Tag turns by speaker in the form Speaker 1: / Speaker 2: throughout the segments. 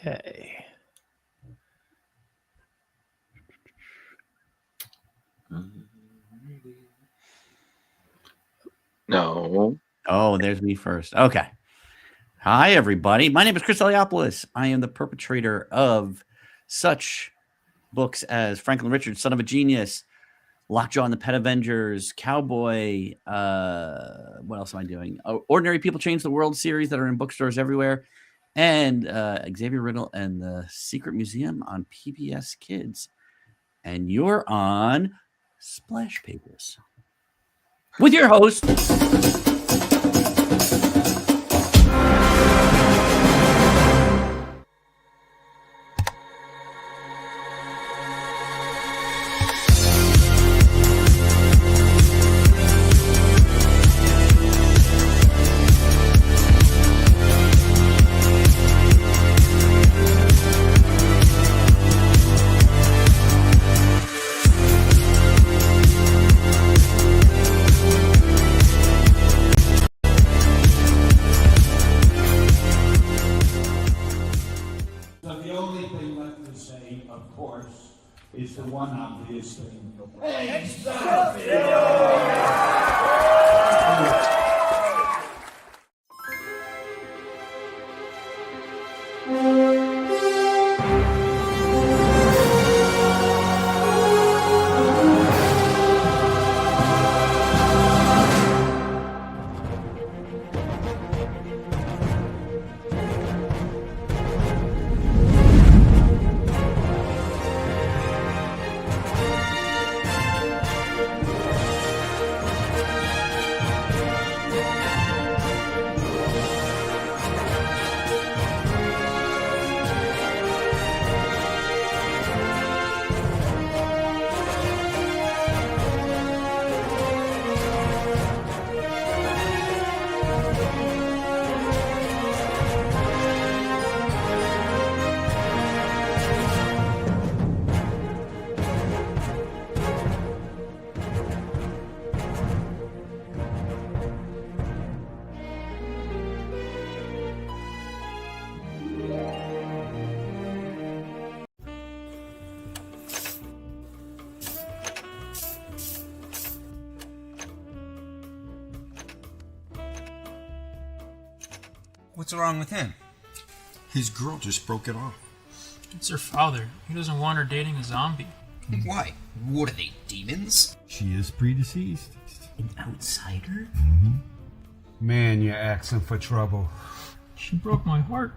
Speaker 1: Okay.
Speaker 2: No.
Speaker 3: Oh, there's me first. Okay. Hi, everybody. My name is Chris Eliopoulos. I am the perpetrator of such books as Franklin Richards, Son of a Genius, Lockjaw and the Pet Avengers, Cow Boy. What else am I doing? Ordinary People Change the World series that are in bookstores everywhere. And Xavier Riddle and the Secret Museum on PBSKids. And you're on Splash Pages with your host,
Speaker 4: is the one obvious thing.
Speaker 5: What's wrong with him?
Speaker 6: His girl just broke it off.
Speaker 7: It's her father. He doesn't want her dating a zombie.
Speaker 5: Why? What are they, demons?
Speaker 6: She is predeceased.
Speaker 5: An outsider?
Speaker 6: Mm-hmm.
Speaker 4: Man, you're asking for trouble.
Speaker 7: She broke my heart.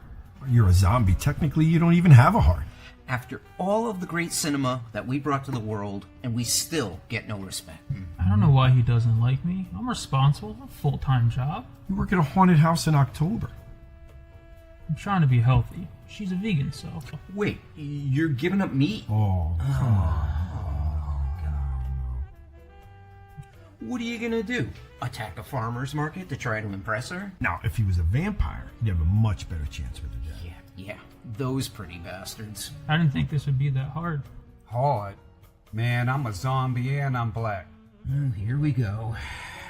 Speaker 6: You're a zombie. Technically, you don't even have a heart.
Speaker 5: After all of the great cinema that we brought to the world, and we still get no respect.
Speaker 7: I don't know why he doesn't like me. I'm responsible. A full-time job.
Speaker 6: You work at a haunted house in October.
Speaker 7: I'm trying to be healthy. She's a vegan, so...
Speaker 5: Wait, you're giving up meat?
Speaker 6: Oh, come on.
Speaker 5: What are you gonna do? Attack a farmer's market to try to impress her?
Speaker 6: Now, if he was a vampire, you'd have a much better chance with her death.
Speaker 5: Yeah, those pretty bastards.
Speaker 7: I didn't think this would be that hard.
Speaker 4: Hard? Man, I'm a zombie and I'm black.
Speaker 5: Here we go.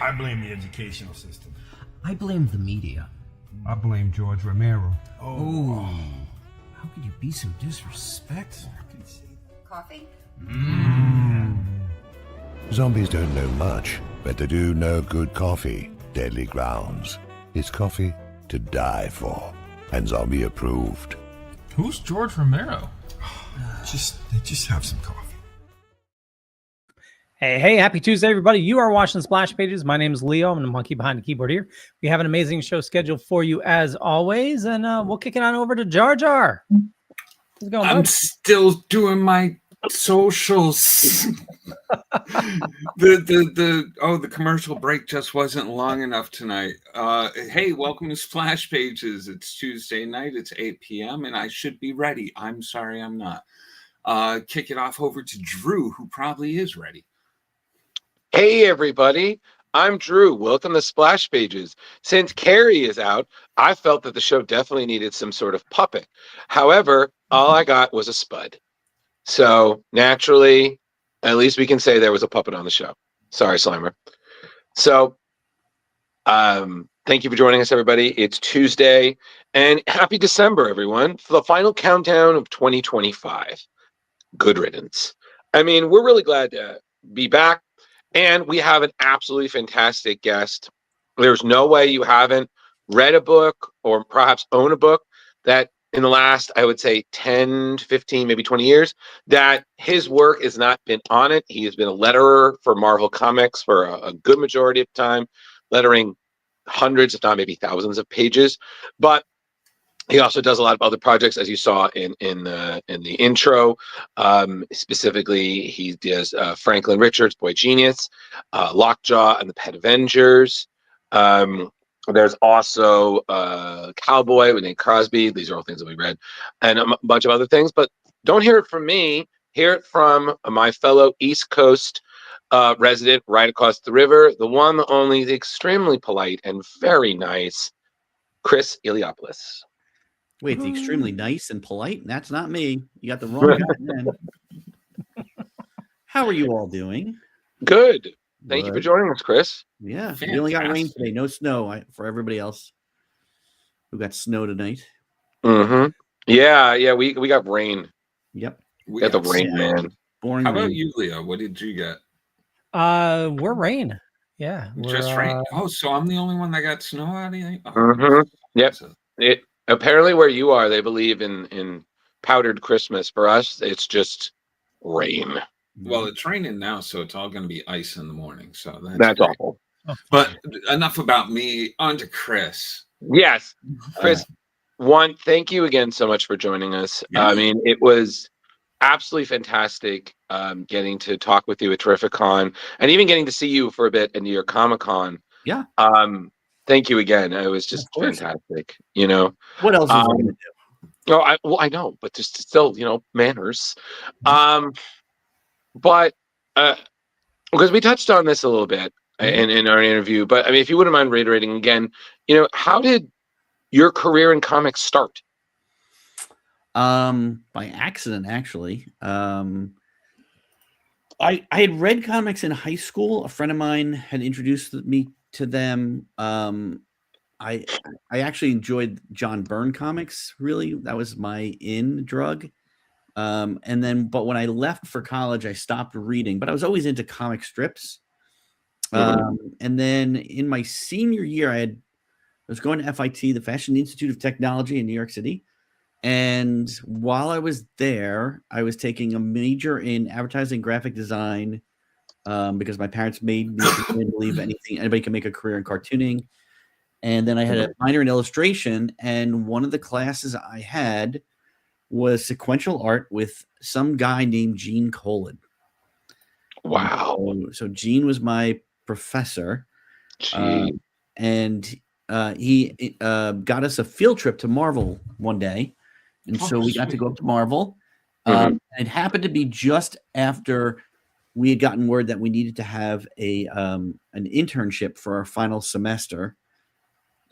Speaker 6: I blame the educational system.
Speaker 5: I blame the media.
Speaker 4: I blame George Romero.
Speaker 5: Oh. How could you be so disrespectful?
Speaker 8: Coffee?
Speaker 9: Zombies don't know much, but they do know good coffee. Deadly Grounds. It's coffee to die for, and zombie approved.
Speaker 7: Who's George Romero?
Speaker 6: Just have some coffee.
Speaker 1: Hey, happy Tuesday, everybody. You are watching Splash Pages. My name is Leo. I'm the monkey behind the keyboard here. We have an amazing show scheduled for you as always, and we'll kick it on over to Jar Jar. How's it going,
Speaker 2: I'm
Speaker 1: bud?
Speaker 2: still doing my socials. The commercial break just wasn't long enough tonight. Hey, welcome to Splash Pages. It's Tuesday night. It's 8 p.m. and I should be ready. I'm sorry I'm not. Kick it off over to Drew, who probably is ready.
Speaker 10: Hey everybody, I'm Drew. Welcome to Splash Pages. Since Kari is out, I felt that the show definitely needed some sort of puppet. However, all I got was a spud. So naturally, at least we can say there was a puppet on the show. Sorry, Slimer. So, thank Thank you for joining us, everybody. It's Tuesday, and happy December, everyone, for the final countdown of 2025. Good riddance. I mean, we're really glad to be back, and we have an absolutely fantastic guest. There's no way you haven't read a book or perhaps own a book that in the last, I would say, 10, 15, maybe 20 years, that his work has not been on it. He has been a letterer for Marvel Comics for a good majority of time, lettering hundreds, if not maybe thousands of pages. But he also does a lot of other projects, as you saw in the intro. Specifically, he does Franklin Richards' Boy Genius, Lockjaw and the Pet Avengers. There's also Cow Boy with Nate Crosby. These are all things that we read, and a bunch of other things. But don't hear it from me. Hear it from my fellow East Coast resident right across the river, the one, the only, the extremely polite and very nice Chris Eliopoulos.
Speaker 3: Wait, the extremely nice and polite? That's not me. You got the wrong guy then. How are you all doing?
Speaker 10: Good. Thank you for joining us, Chris.
Speaker 3: Yeah,
Speaker 2: Fantastic.
Speaker 3: we only got rain today. No snow for everybody else who got snow tonight.
Speaker 10: Mm-hmm. Yeah, we got rain.
Speaker 3: Yep.
Speaker 10: We got the rain, man.
Speaker 3: Boring.
Speaker 2: How about
Speaker 3: rain.
Speaker 2: you, Leo? What did you get?
Speaker 1: We're rain. Yeah.
Speaker 2: Just rain. Oh, so I'm the only one that got snow out of here? Oh,
Speaker 10: Mm-hmm. Yep.
Speaker 2: so-
Speaker 10: It apparently where you are, they believe in powdered Christmas. For us, it's just rain.
Speaker 2: Well, it's raining now, so it's all going to be ice in the morning. So
Speaker 10: That's
Speaker 2: great.
Speaker 10: awful.
Speaker 2: But enough about me. On to Chris.
Speaker 10: Yes, Chris. One, thank you again so much for joining us.
Speaker 2: Yeah.
Speaker 10: I mean, it was absolutely fantastic getting to talk with you at Terrificon, and even getting to see you for a bit in New York Comic Con.
Speaker 3: Yeah.
Speaker 10: Thank you again. It was just fantastic. You know.
Speaker 3: What else is I going to do?
Speaker 10: Oh, I know, but just still, manners. But because we touched on this a little bit in our interview, but I mean, if you wouldn't mind reiterating again, how did your career in comics start?
Speaker 3: By accident, actually. I had read comics in high school. A friend of mine had introduced me to them. I actually enjoyed John Byrne comics. Really, that was my drug. But when I left for college, I stopped reading. But I was always into comic strips. And then in my senior year, I was going to FIT, the Fashion Institute of Technology in New York City. And while I was there, I was taking a major in advertising graphic design because my parents made me believe anybody can make a career in cartooning. And then I had a minor in illustration, and one of the classes I had was sequential art with some guy named Gene Colin.
Speaker 10: Wow.
Speaker 3: So Gene was my professor, and he got us a field trip to Marvel one day. And so we got to go up to Marvel. It happened to be just after we had gotten word that we needed to have an internship for our final semester.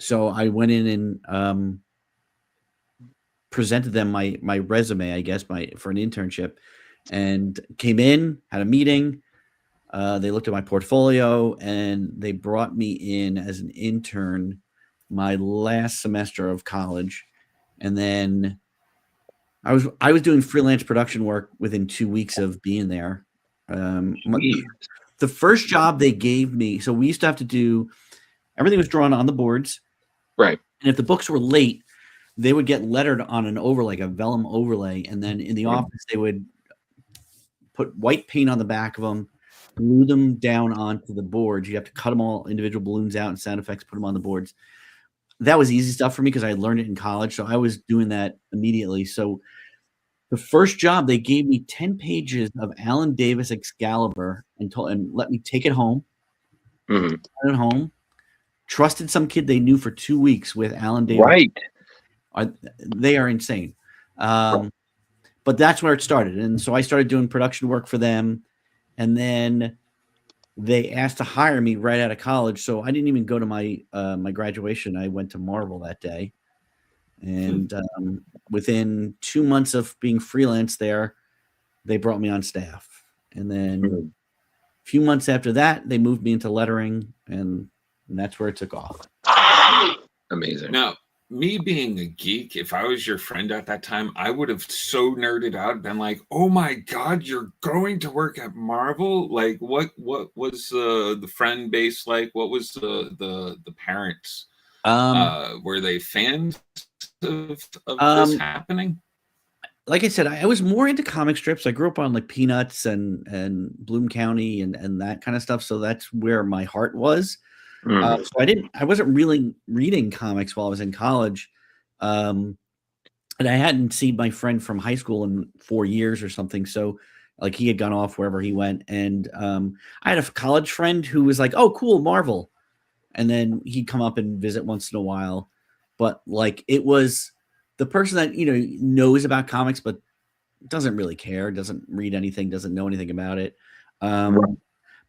Speaker 3: So I went in and presented them my resume, I guess, for an internship, and came in, had a meeting. They looked at my portfolio, and they brought me in as an intern my last semester of college. And then I was doing freelance production work within 2 weeks of being there. The first job they gave me, so we used to have to do everything was drawn on the boards,
Speaker 10: right?
Speaker 3: And if the books were late, they would get lettered on an overlay, like a vellum overlay, and then in the office they would put white paint on the back of them, glue them down onto the boards. You have to cut them all individual balloons out and sound effects, put them on the boards. That was easy stuff for me because I learned it in college, so I was doing that immediately. So the first job, they gave me 10 pages of Alan Davis Excalibur and let me take it home. At home, trusted some kid they knew for 2 weeks with Alan Davis.
Speaker 10: Right.
Speaker 3: They are insane. But that's where it started. And so I started doing production work for them. And then they asked to hire me right out of college. So I didn't even go to my graduation. I went to Marvel that day. And within 2 months of being freelance there, they brought me on staff. And then a few months after that, they moved me into lettering. And that's where it took off.
Speaker 10: Amazing.
Speaker 2: Now, me being a geek, if I was your friend at that time, I would have so nerded out, been like, "Oh my God, you're going to work at Marvel!" Like, what was the friend base like? What was the parents? Were they fans of this happening?
Speaker 3: Like I said, I was more into comic strips. I grew up on like Peanuts and Bloom County and that kind of stuff. So that's where my heart was. So I wasn't really reading comics while I was in college. And I hadn't seen my friend from high school in 4 years or something. So like he had gone off wherever he went. And I had a college friend who was like, "Oh, cool, Marvel." And then he'd come up and visit once in a while. But like it was the person that, knows about comics, but doesn't really care, doesn't read anything, doesn't know anything about it.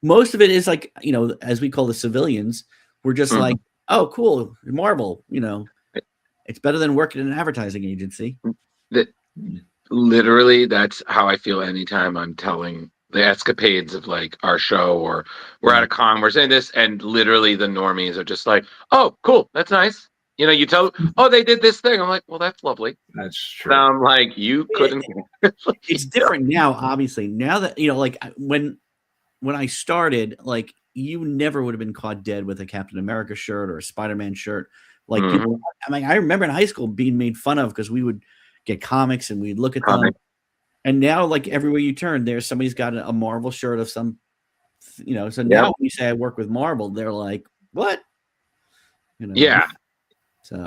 Speaker 3: Most of it is like, as we call the civilians, we're just like, "Oh, cool, Marvel, it's better than working in an advertising agency."
Speaker 10: Literally, that's how I feel anytime I'm telling the escapades of like our show, or we're at a con, we're saying this, and literally the normies are just like, "Oh, cool, that's nice." You tell, "Oh, they did this thing." I'm like, "Well, that's lovely."
Speaker 2: That's true.
Speaker 10: I'm like, you couldn't.
Speaker 3: It's different now, obviously. Now that, like when I started, like you never would have been caught dead with a Captain America shirt or a Spider-Man shirt. Like, I remember in high school being made fun of because we would get comics and we'd look at them. And now, like everywhere you turn, there's somebody's got a Marvel shirt of some, So now when you say I work with Marvel, they're like, "What?"
Speaker 10: Yeah.
Speaker 3: So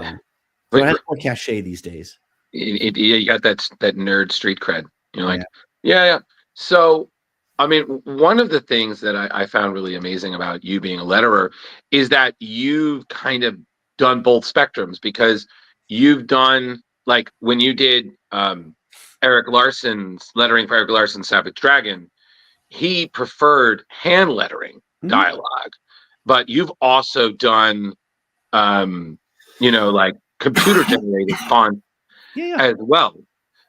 Speaker 3: it has more cachet these days.
Speaker 10: You got that nerd street cred. You're like, yeah. So, I mean, one of the things that I found really amazing about you being a letterer is that you've kind of done both spectrums, because you've done, like, when you did Eric Larson's lettering for Eric Larson's Savage Dragon, he preferred hand lettering dialogue, but you've also done, like computer generated font as well.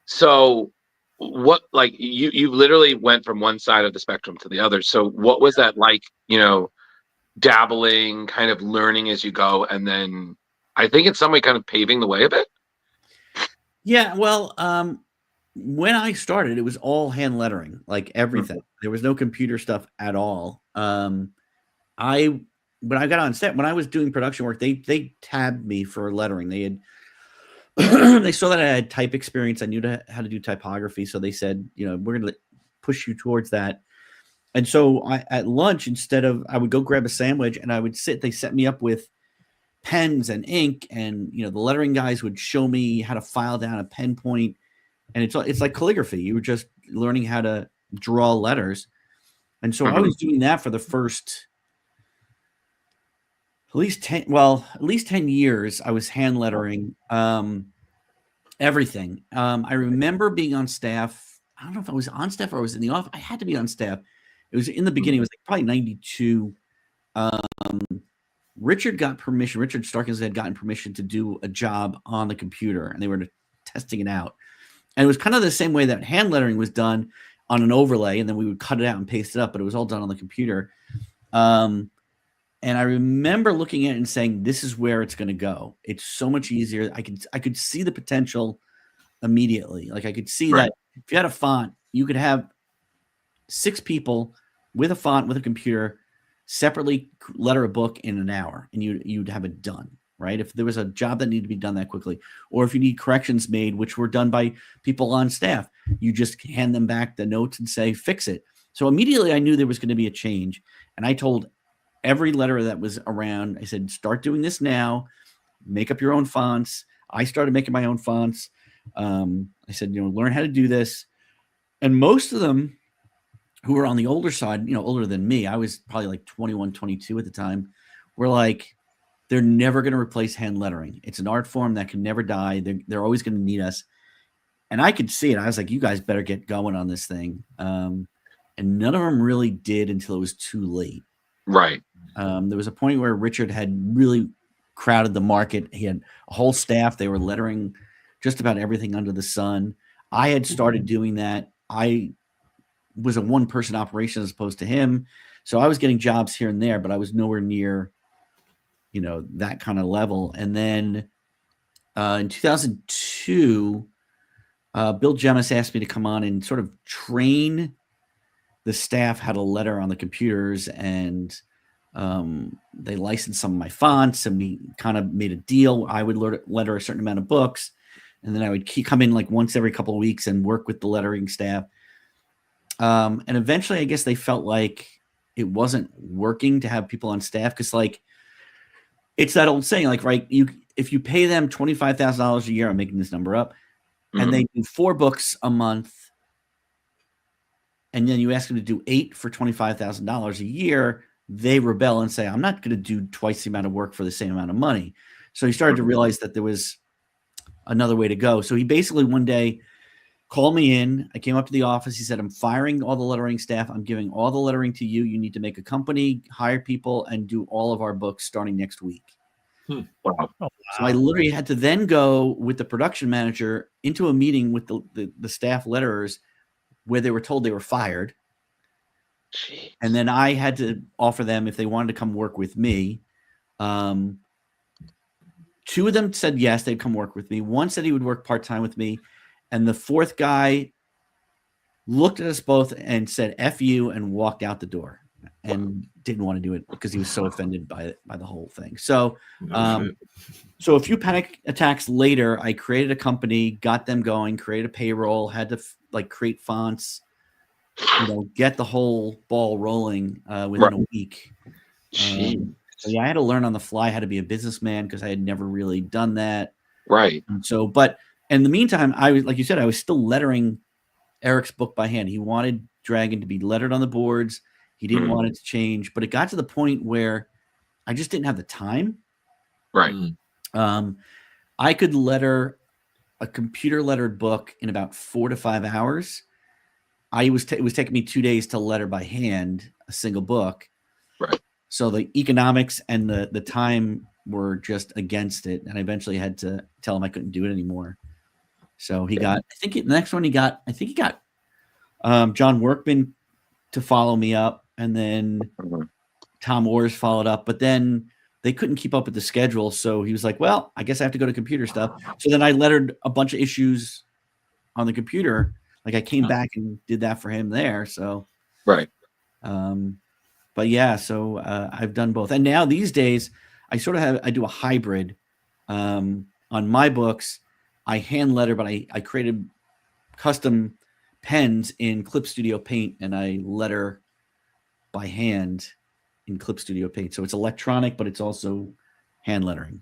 Speaker 10: So what, like you literally went from one side of the spectrum to the other. So what was that like, dabbling, kind of learning as you go, and then I think in some way kind of paving the way a bit?
Speaker 3: Yeah, well, when I started, it was all hand lettering, like everything. There was no computer stuff at all. When I got on set, when I was doing production work, they tabbed me for lettering. They had they saw that I had type experience. I knew how to do typography, so they said, "We're going to push you towards that." And so at lunch, I would go grab a sandwich and I would sit. They set me up with pens and ink, and the lettering guys would show me how to file down a pen point, and it's like calligraphy. You were just learning how to draw letters, and so I was doing that for the first at least 10 years. I was hand lettering everything. I remember being on staff. I don't know if I was on staff or I was in the office. I had to be on staff. It was in the beginning. It was like probably 92. Richard Starkins had gotten permission to do a job on the computer, and they were testing it out. And it was kind of the same way that hand lettering was done on an overlay, and then we would cut it out and paste it up, but it was all done on the computer. And I remember looking at it and saying, "This is where it's going to go. It's so much easier." I could see the potential immediately. Like I could see that if you had a font, you could have 6 people with a font, with a computer, separately letter a book in an hour, and you'd have it done, right? If there was a job that needed to be done that quickly, or if you need corrections made, which were done by people on staff, you just hand them back the notes and say, "Fix it." So immediately I knew there was going to be a change, and I told every letterer that was around, I said, "Start doing this now. Make up your own fonts." I started making my own fonts. I said, learn how to do this. And most of them who were on the older side, older than me, I was probably like 21, 22 at the time, were like, they're never going to replace hand lettering. It's an art form that can never die. They're always going to need us. And I could see it. I was like, you guys better get going on this thing. And none of them really did until it was too late.
Speaker 10: Right.
Speaker 3: There was a point where Richard had really crowded the market. He had a whole staff. They were lettering just about everything under the sun. I had started doing that. I was a one-person operation as opposed to him. So I was getting jobs here and there, but I was nowhere near that kind of level. And then in 2002, Bill Gemmis asked me to come on and sort of train the staff how to letter on the computers, and they licensed some of my fonts, and we kind of made a deal. I would letter a certain amount of books, and then I would come in like once every couple of weeks and work with the lettering staff. And eventually, I guess they felt like it wasn't working to have people on staff, because like it's that old saying, like, right, if you pay them $25,000 a year, I'm making this number up, and they do 4 books a month, and then you ask them to do 8 for $25,000 a year, they rebel and say, I'm not going to do twice the amount of work for the same amount of money. So he started to realize that there was another way to go. So he basically one day called me in. I came up to the office. He said, I'm firing all the lettering staff. I'm giving all the lettering to you. You need to make a company, hire people, and do all of our books starting next week.
Speaker 10: Wow.
Speaker 1: Oh, wow.
Speaker 3: So I literally had to then go with the production manager into a meeting with the staff letterers where they were told they were fired.
Speaker 10: Jeez.
Speaker 3: And then I had to offer them if they wanted to come work with me. 2 of them said yes, they'd come work with me. One said he would work part-time with me. And the 4th guy looked at us both and said, F you, and walked out the door and didn't want to do it because he was so offended by the whole thing. So, so a few panic attacks later, I created a company, got them going, created a payroll, had to create fonts, get the whole ball rolling within a week. So yeah, I had to learn on the fly how to be a businessman because I had never really done that.
Speaker 10: Right.
Speaker 3: And so, but in the meantime, I was, like you said, I was still lettering Eric's book by hand. He wanted Dragon to be lettered on the boards. He didn't want it to change, but it got to the point where I just didn't have the time.
Speaker 10: Right.
Speaker 3: I could letter a computer lettered book in about 4 to 5 hours. It was taking me 2 days to letter by hand a single book.
Speaker 10: Right.
Speaker 3: So the economics and the time were just against it, and I eventually had to tell him I couldn't do it anymore. So he got, I think the next one he got John Workman to follow me up, and then Tom Orrs followed up, but then they couldn't keep up with the schedule. So he was like, well, I guess I have to go to computer stuff. So then I lettered a bunch of issues on the computer. Like I came back and did that for him there. So,
Speaker 10: right.
Speaker 3: But yeah, so I've done both. And now these days I do a hybrid. On my books, I hand letter, but I created custom pens in Clip Studio Paint, and I letter by hand in Clip Studio Paint. So it's electronic, but it's also hand lettering.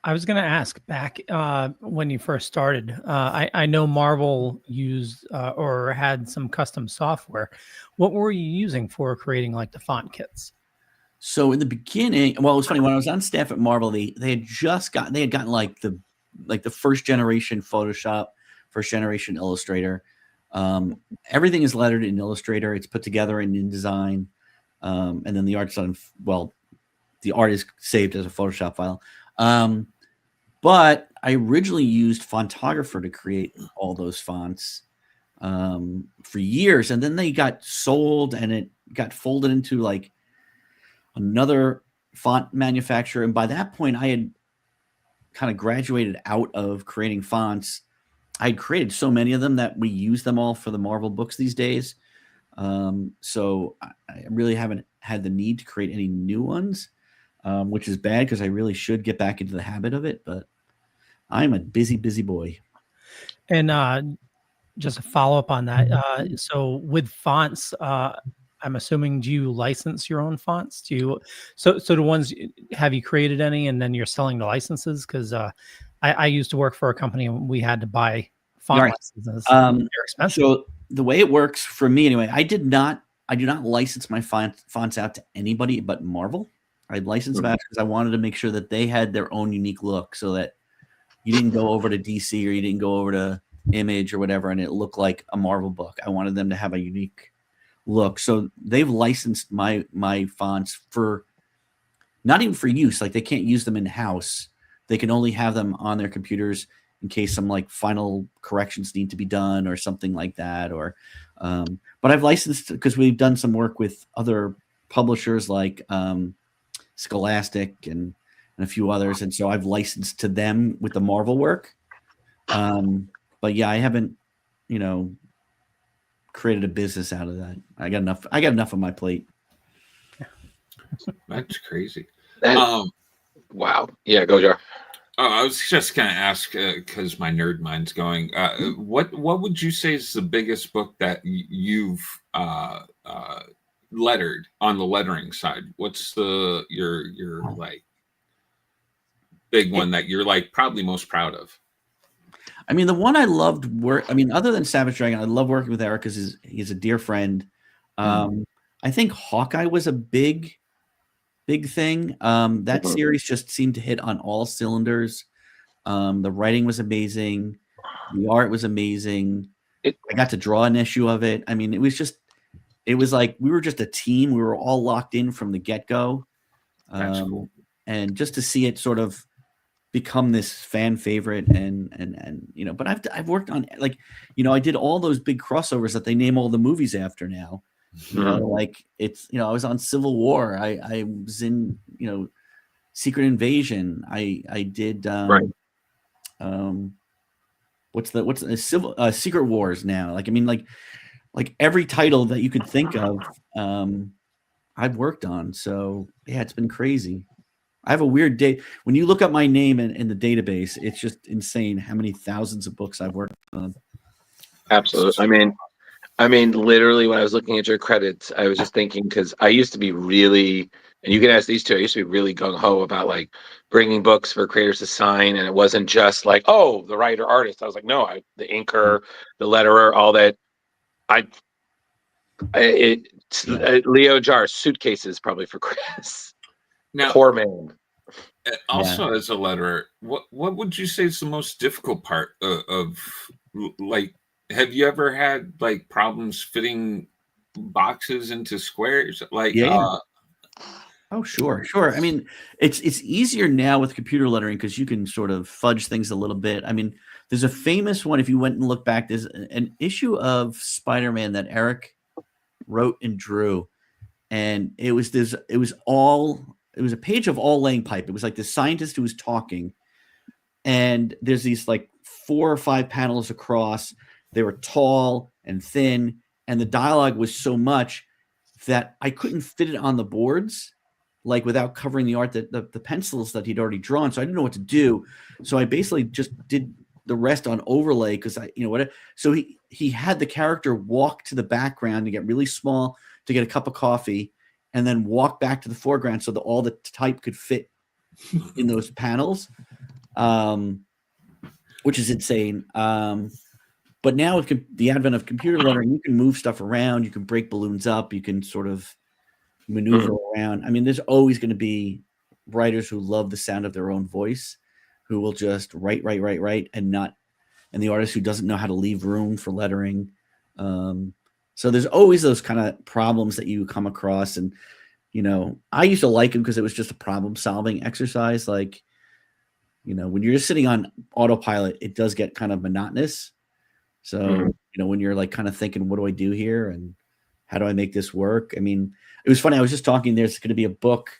Speaker 1: I was going to ask back when you first started, I know Marvel used or had some custom software. What were you using for creating like the font kits?
Speaker 3: So in the beginning, well, it was funny when I was on staff at Marvel, they had gotten like the first generation Photoshop, first generation Illustrator. Everything is lettered in Illustrator. It's put together in InDesign. And then the art's done, well, the art is saved as a Photoshop file. But I originally used Fontographer to create all those fonts for years. And then they got sold and it got folded into like another font manufacturer. And by that point, I had kind of graduated out of creating fonts. I had created so many of them that we use them all for the Marvel books these days. So I really haven't had the need to create any new ones, which is bad because I really should get back into the habit of it. But I'm a busy boy.
Speaker 1: And just a follow up on that. So with fonts, I'm assuming, do you license your own fonts? So the ones, have you created any and then you're selling the licenses? Because I used to work for a company and we had to buy font licenses. They're expensive.
Speaker 3: So the way it works for me anyway, I do not license my fonts out to anybody but Marvel. I licensed them out because I wanted to make sure that they had their own unique look, so that you didn't go over to DC or you didn't go over to Image or whatever and it looked like a Marvel book. I wanted them to have a unique look. So they've licensed my fonts for not even for use. Like they can't use them in house. They can only have them on their computers in case some like final corrections need to be done or something like that. Or, but I've licensed because we've done some work with other publishers like Scholastic and a few others, and so I've licensed to them with the Marvel work. But yeah, I haven't, created a business out of that. I got enough on my plate.
Speaker 2: That's crazy.
Speaker 10: Wow. Yeah, go Jar.
Speaker 2: I was just going to ask because my nerd mind's going. What would you say is the biggest book that you've lettered on the lettering side? What's your like big one that you're like probably most proud of?
Speaker 3: I mean, the one I loved other than Savage Dragon, I love working with Eric because he's a dear friend. I think Hawkeye was a big thing. That series just seemed to hit on all cylinders. The writing was amazing. The art was amazing. I got to draw an issue of it. I mean, it was like we were just a team. We were all locked in from the get-go.
Speaker 2: Cool.
Speaker 3: And just to see it sort of become this fan favorite and but I've worked on I did all those big crossovers that they name all the movies after now. Like it's I was on Civil War. I was in Secret Invasion. I did what's the Civil Secret Wars now. Like every title that you could think of I've worked on. So yeah, it's been crazy. I have a weird day. When you look up my name in the database, it's just insane how many thousands of books I've worked on.
Speaker 10: Absolutely. I mean, literally, when I was looking at your credits, I was just thinking because I used to be really, and you can ask these two. I used to be really gung ho about like bringing books for creators to sign, and it wasn't just like, oh, the writer artist. I was like, no, the inker, the letterer, all that. Leo Jar suitcases probably for Chris.
Speaker 2: Now,
Speaker 10: poor man.
Speaker 2: Also, as a letterer, what would you say is the most difficult part of like? Have you ever had like problems fitting boxes into squares? Like,
Speaker 3: oh, sure. I mean, it's easier now with computer lettering because you can sort of fudge things a little bit. I mean, there's a famous one. If you went and look back, there's an issue of Spider-Man that Eric wrote and drew, and it was a page of all laying pipe. It was like the scientist who was talking, and there's these like 4 or 5 panels across. They were tall and thin, and the dialogue was so much that I couldn't fit it on the boards, like without covering the art that the pencils that he'd already drawn. So I didn't know what to do. So I basically just did the rest on overlay because So he had the character walk to the background to get really small to get a cup of coffee, and then walk back to the foreground so that all the type could fit in those panels, which is insane. But now with the advent of computer lettering, you can move stuff around. You can break balloons up. You can sort of maneuver around. I mean, there's always going to be writers who love the sound of their own voice, who will just write, and the artist who doesn't know how to leave room for lettering. So there's always those kind of problems that you come across. And, I used to like them because it was just a problem-solving exercise. Like, when you're just sitting on autopilot, it does get kind of monotonous. So, when you're like kind of thinking, what do I do here? And how do I make this work? I mean, it was funny. I was just talking, there's going to be a book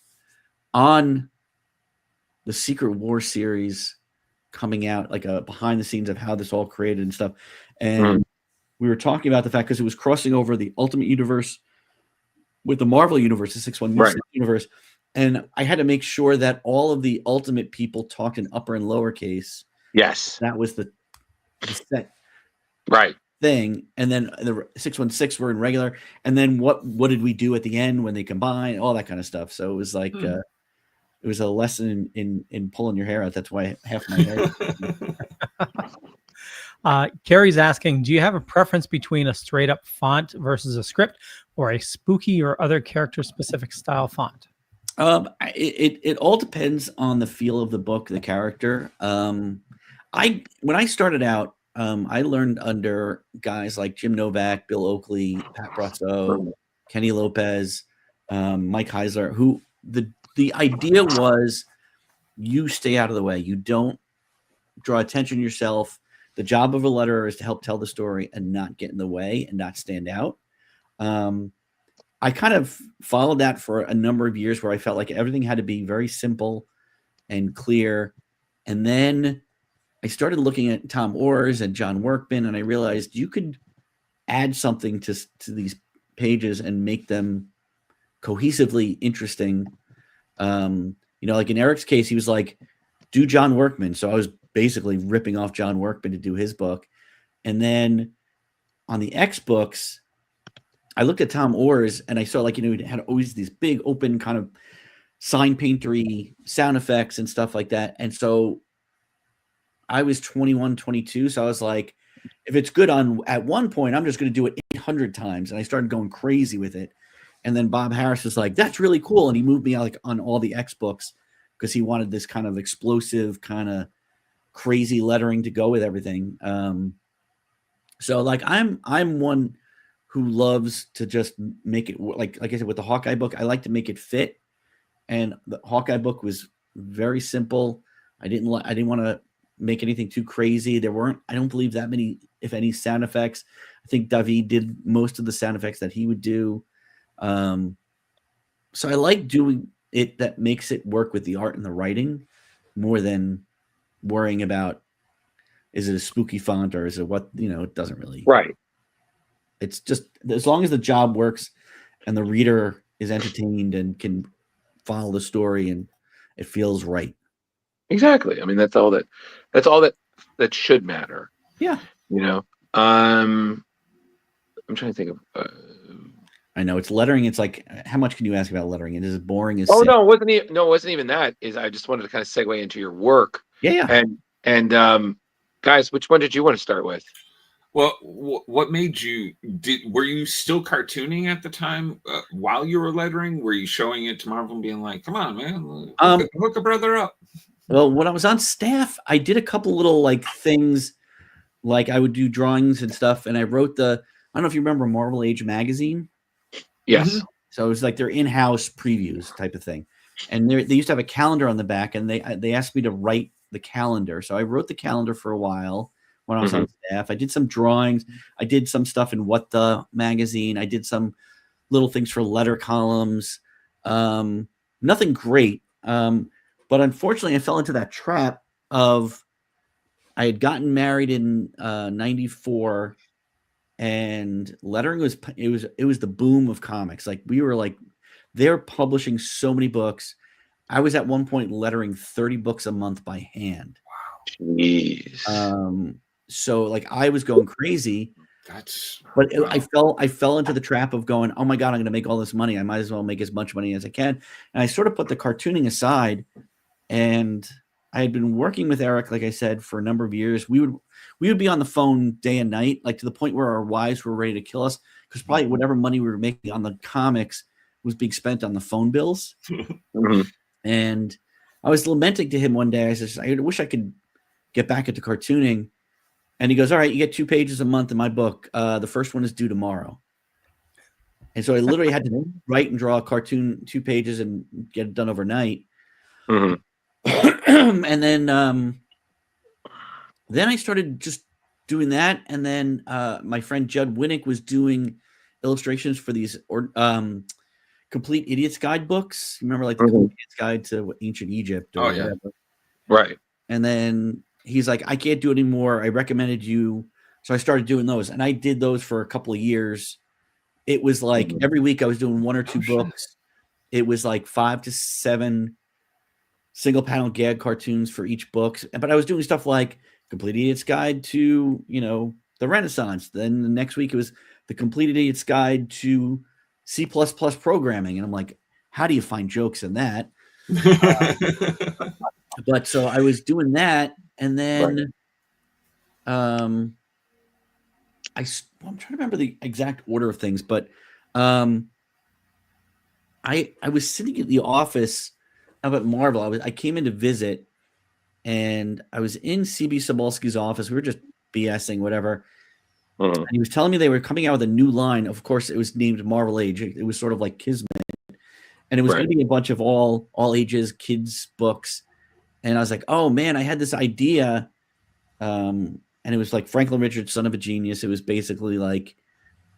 Speaker 3: on the Secret War series coming out, like a behind the scenes of how this all created and stuff. And we were talking about the fact because it was crossing over the Ultimate Universe with the Marvel Universe, the 616 universe. And I had to make sure that all of the Ultimate people talked in upper and lowercase.
Speaker 10: Yes.
Speaker 3: That was the set thing. And then the 616 were in regular. And then what did we do at the end when they combine, all that kind of stuff. So it was like it was a lesson in pulling your hair out. That's why half my hair.
Speaker 1: Kari's asking, do you have a preference between a straight up font versus a script, or a spooky or other character specific style font?
Speaker 3: It all depends on the feel of the book, the character. When I started out, I learned under guys like Jim Novak, Bill Oakley, Pat Brasso, Kenny Lopez, Mike Heisler, who the idea was you stay out of the way. You don't draw attention to yourself. The job of a letterer is to help tell the story and not get in the way and not stand out. I kind of followed that for a number of years where I felt like everything had to be very simple and clear. And then I started looking at Tom Orrs and John Workman, and I realized you could add something to these pages and make them cohesively interesting. Like in Eric's case, he was like, do John Workman. So I was basically ripping off John Workman to do his book. And then on the X books, I looked at Tom Orrs and I saw it had always these big open kind of sign paintery sound effects and stuff like that. And so I was 21, 22. So I was like, if it's good at one point, I'm just going to do it 800 times. And I started going crazy with it. And then Bob Harris was like, that's really cool. And he moved me on all the X books because he wanted this kind of explosive, kind of crazy lettering to go with everything. So I'm one who loves to just make it like I said, with the Hawkeye book, I like to make it fit. And the Hawkeye book was very simple. I didn't want to make anything too crazy. I don't believe that many, if any, sound effects. I think David did most of the sound effects that he would do. So I like doing it that makes it work with the art and the writing more than worrying about, is it a spooky font or is it what, it doesn't really.
Speaker 10: Right.
Speaker 3: It's just, as long as the job works and the reader is entertained and can follow the story and it feels right.
Speaker 10: Exactly. I mean, that's all that should matter.
Speaker 3: Yeah.
Speaker 10: I'm trying to think of,
Speaker 3: I know it's lettering. It's like, how much can you ask about lettering? It is as boring as.
Speaker 10: Oh, no, it wasn't even that. I just wanted to kind of segue into your work.
Speaker 3: Yeah.
Speaker 10: And guys, which one did you want to start with?
Speaker 2: Well, what made you were you still cartooning at the time while you were lettering? Were you showing it to Marvel and being like, come on, man, hook a brother up?
Speaker 3: Well, when I was on staff, I did a couple little things, like I would do drawings and stuff. And I wrote I don't know if you remember Marvel Age magazine.
Speaker 10: Yes.
Speaker 3: Mm-hmm. So it was like their in-house previews type of thing. And they used to have a calendar on the back, and they asked me to write the calendar. So I wrote the calendar for a while when I was on staff. I did some drawings. I did some stuff in What the magazine. I did some little things for letter columns. Nothing great. But unfortunately, I fell into that trap of, I had gotten married in 94, and lettering was the boom of comics. Like they're publishing so many books. I was at one point lettering 30 books a month by hand.
Speaker 10: Wow. Jeez.
Speaker 3: So I was going crazy. I fell into the trap of going, oh my God, I'm going to make all this money. I might as well make as much money as I can. And I sort of put the cartooning aside, and I had been working with Eric, like I said, for a number of years. We would be on the phone day and night, to the point where our wives were ready to kill us, because probably whatever money we were making on the comics was being spent on the phone bills.
Speaker 10: Mm-hmm.
Speaker 3: And I was lamenting to him one day. I said, I wish I could get back into cartooning. And he goes, all right, you get 2 pages a month in my book. The first one is due tomorrow. And so I literally had to write and draw a cartoon 2 pages and get it done overnight.
Speaker 10: Mm-hmm.
Speaker 3: And then I started just doing that. And then my friend Judd Winnick was doing illustrations for these Complete Idiot's Guide books. Remember, the Complete Idiot's Guide to Ancient Egypt? Or whatever.
Speaker 10: Right.
Speaker 3: And then he's like, I can't do it anymore. I recommended you. So I started doing those. And I did those for a couple of years. It was like every week I was doing 1 or 2 books. It was like 5 to 7 single panel gag cartoons for each book. But I was doing stuff like Complete Idiot's Guide to, the Renaissance. Then the next week it was the Complete Idiot's Guide to C++ programming. And I'm like, how do you find jokes in that? But so I was doing that. And then I'm trying to remember the exact order of things, but I was sitting at the office up at Marvel. I came in to visit, and I was in CB Sobolski's office. We were just BSing, whatever. And he was telling me they were coming out with a new line. Of course, it was named Marvel Age. It was sort of like Kismet. And it was going to be a bunch of all ages kids books. And I was like, oh man, I had this idea. And it was like Franklin Richards, Son of a Genius. It was basically like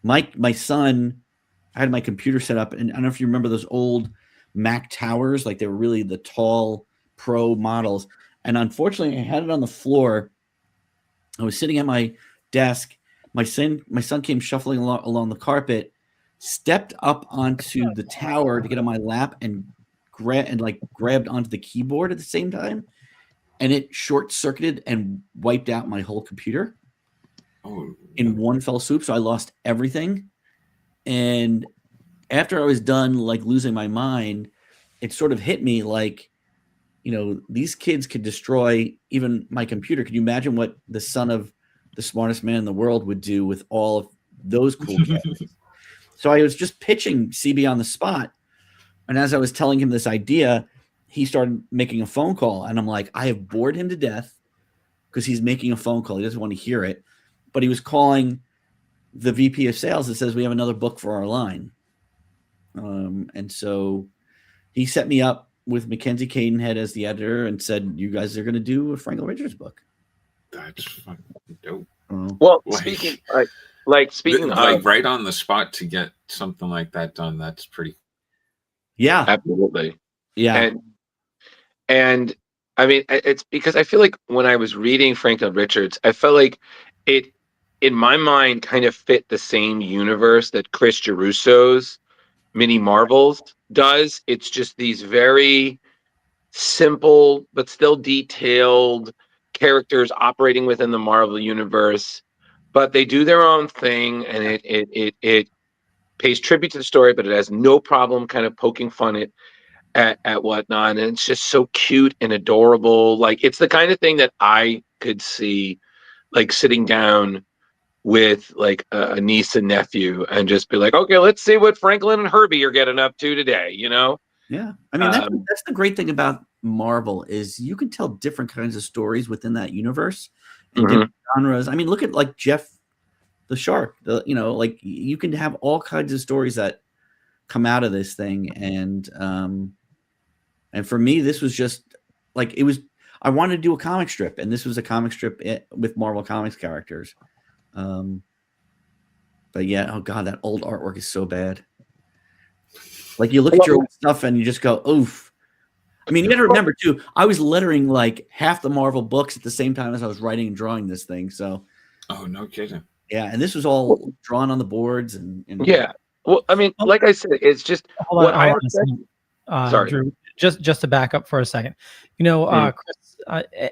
Speaker 3: my son I had my computer set up, and I don't know if you remember those old Mac towers, like they were really the tall pro models. And unfortunately, I had it on the floor. I was sitting at my desk. My son came shuffling along the carpet, stepped up onto the tower to get on my lap, and grabbed onto the keyboard at the same time, and it short circuited and wiped out my whole computer in one fell swoop. So I lost everything. And after I was done, like losing my mind, it sort of hit me like, these kids could destroy even my computer. Could you imagine what the son of the smartest man in the world would do with all of those cool kids? So I was just pitching CB on the spot. And as I was telling him this idea, he started making a phone call. And I'm like, I have bored him to death because he's making a phone call. He doesn't want to hear it. But he was calling the VP of sales that says we have another book for our line. And so he set me up with Mackenzie Cadenhead as the editor and said, you guys are going to do a Franklin Richards book.
Speaker 2: That's fucking dope.
Speaker 10: Well, speaking of
Speaker 2: right on the spot to get something like that done, that's pretty.
Speaker 3: Yeah,
Speaker 10: absolutely.
Speaker 3: Yeah.
Speaker 10: And I mean, it's because I feel like when I was reading Franklin Richards, I felt like it, in my mind, kind of fit the same universe that Chris Gerusso's Mini Marvels does. It's just these very simple but still detailed characters operating within the Marvel universe, but they do their own thing, and it pays tribute to the story, but it has no problem kind of poking fun at whatnot, and it's just so cute and adorable. Like, it's the kind of thing that I could see, like, sitting down with like a niece and nephew and just be like, okay, let's see what Franklin and Herbie are getting up to today,
Speaker 3: Yeah. I mean, that's the great thing about Marvel is you can tell different kinds of stories within that universe and different genres. I mean, look at like Jeff the Shark, like you can have all kinds of stories that come out of this thing. And for me, this was just like, I wanted to do a comic strip, and this was a comic strip with Marvel Comics characters. But yeah, oh god, that old artwork is so bad. Like, you look at your old stuff and you just go, oof. I mean, you got to remember too, I was lettering like half the Marvel books at the same time as I was writing and drawing this thing. So,
Speaker 2: oh, no kidding.
Speaker 3: Yeah, and this was all drawn on the boards and
Speaker 10: yeah. Well, I mean, like I said, it's just
Speaker 1: hold on,
Speaker 10: sorry,
Speaker 1: Drew, just to back up for a second. Chris,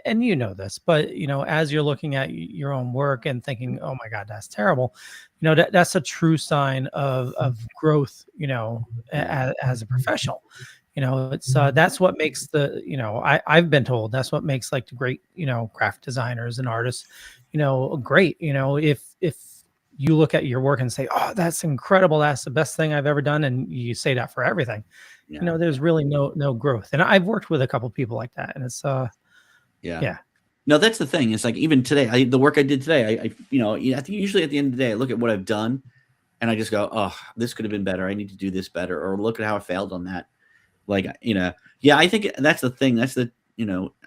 Speaker 1: and you know this, but as you're looking at your own work and thinking, oh my god, that's terrible, that's a true sign of growth, as a professional. It's that's what makes I've been told that's what makes like the great craft designers and artists great. If you look at your work and say, oh, that's incredible, that's the best thing I've ever done, and you say that for everything, there's really no growth. And I've worked with a couple people like that, and it's yeah.
Speaker 3: No, that's the thing. It's like, even today, the work I did today, I think usually at the end of the day, I look at what I've done and I just go, oh, this could have been better. I need to do this better. Or look at how I failed on that. Like, yeah, I think that's the thing. That's the,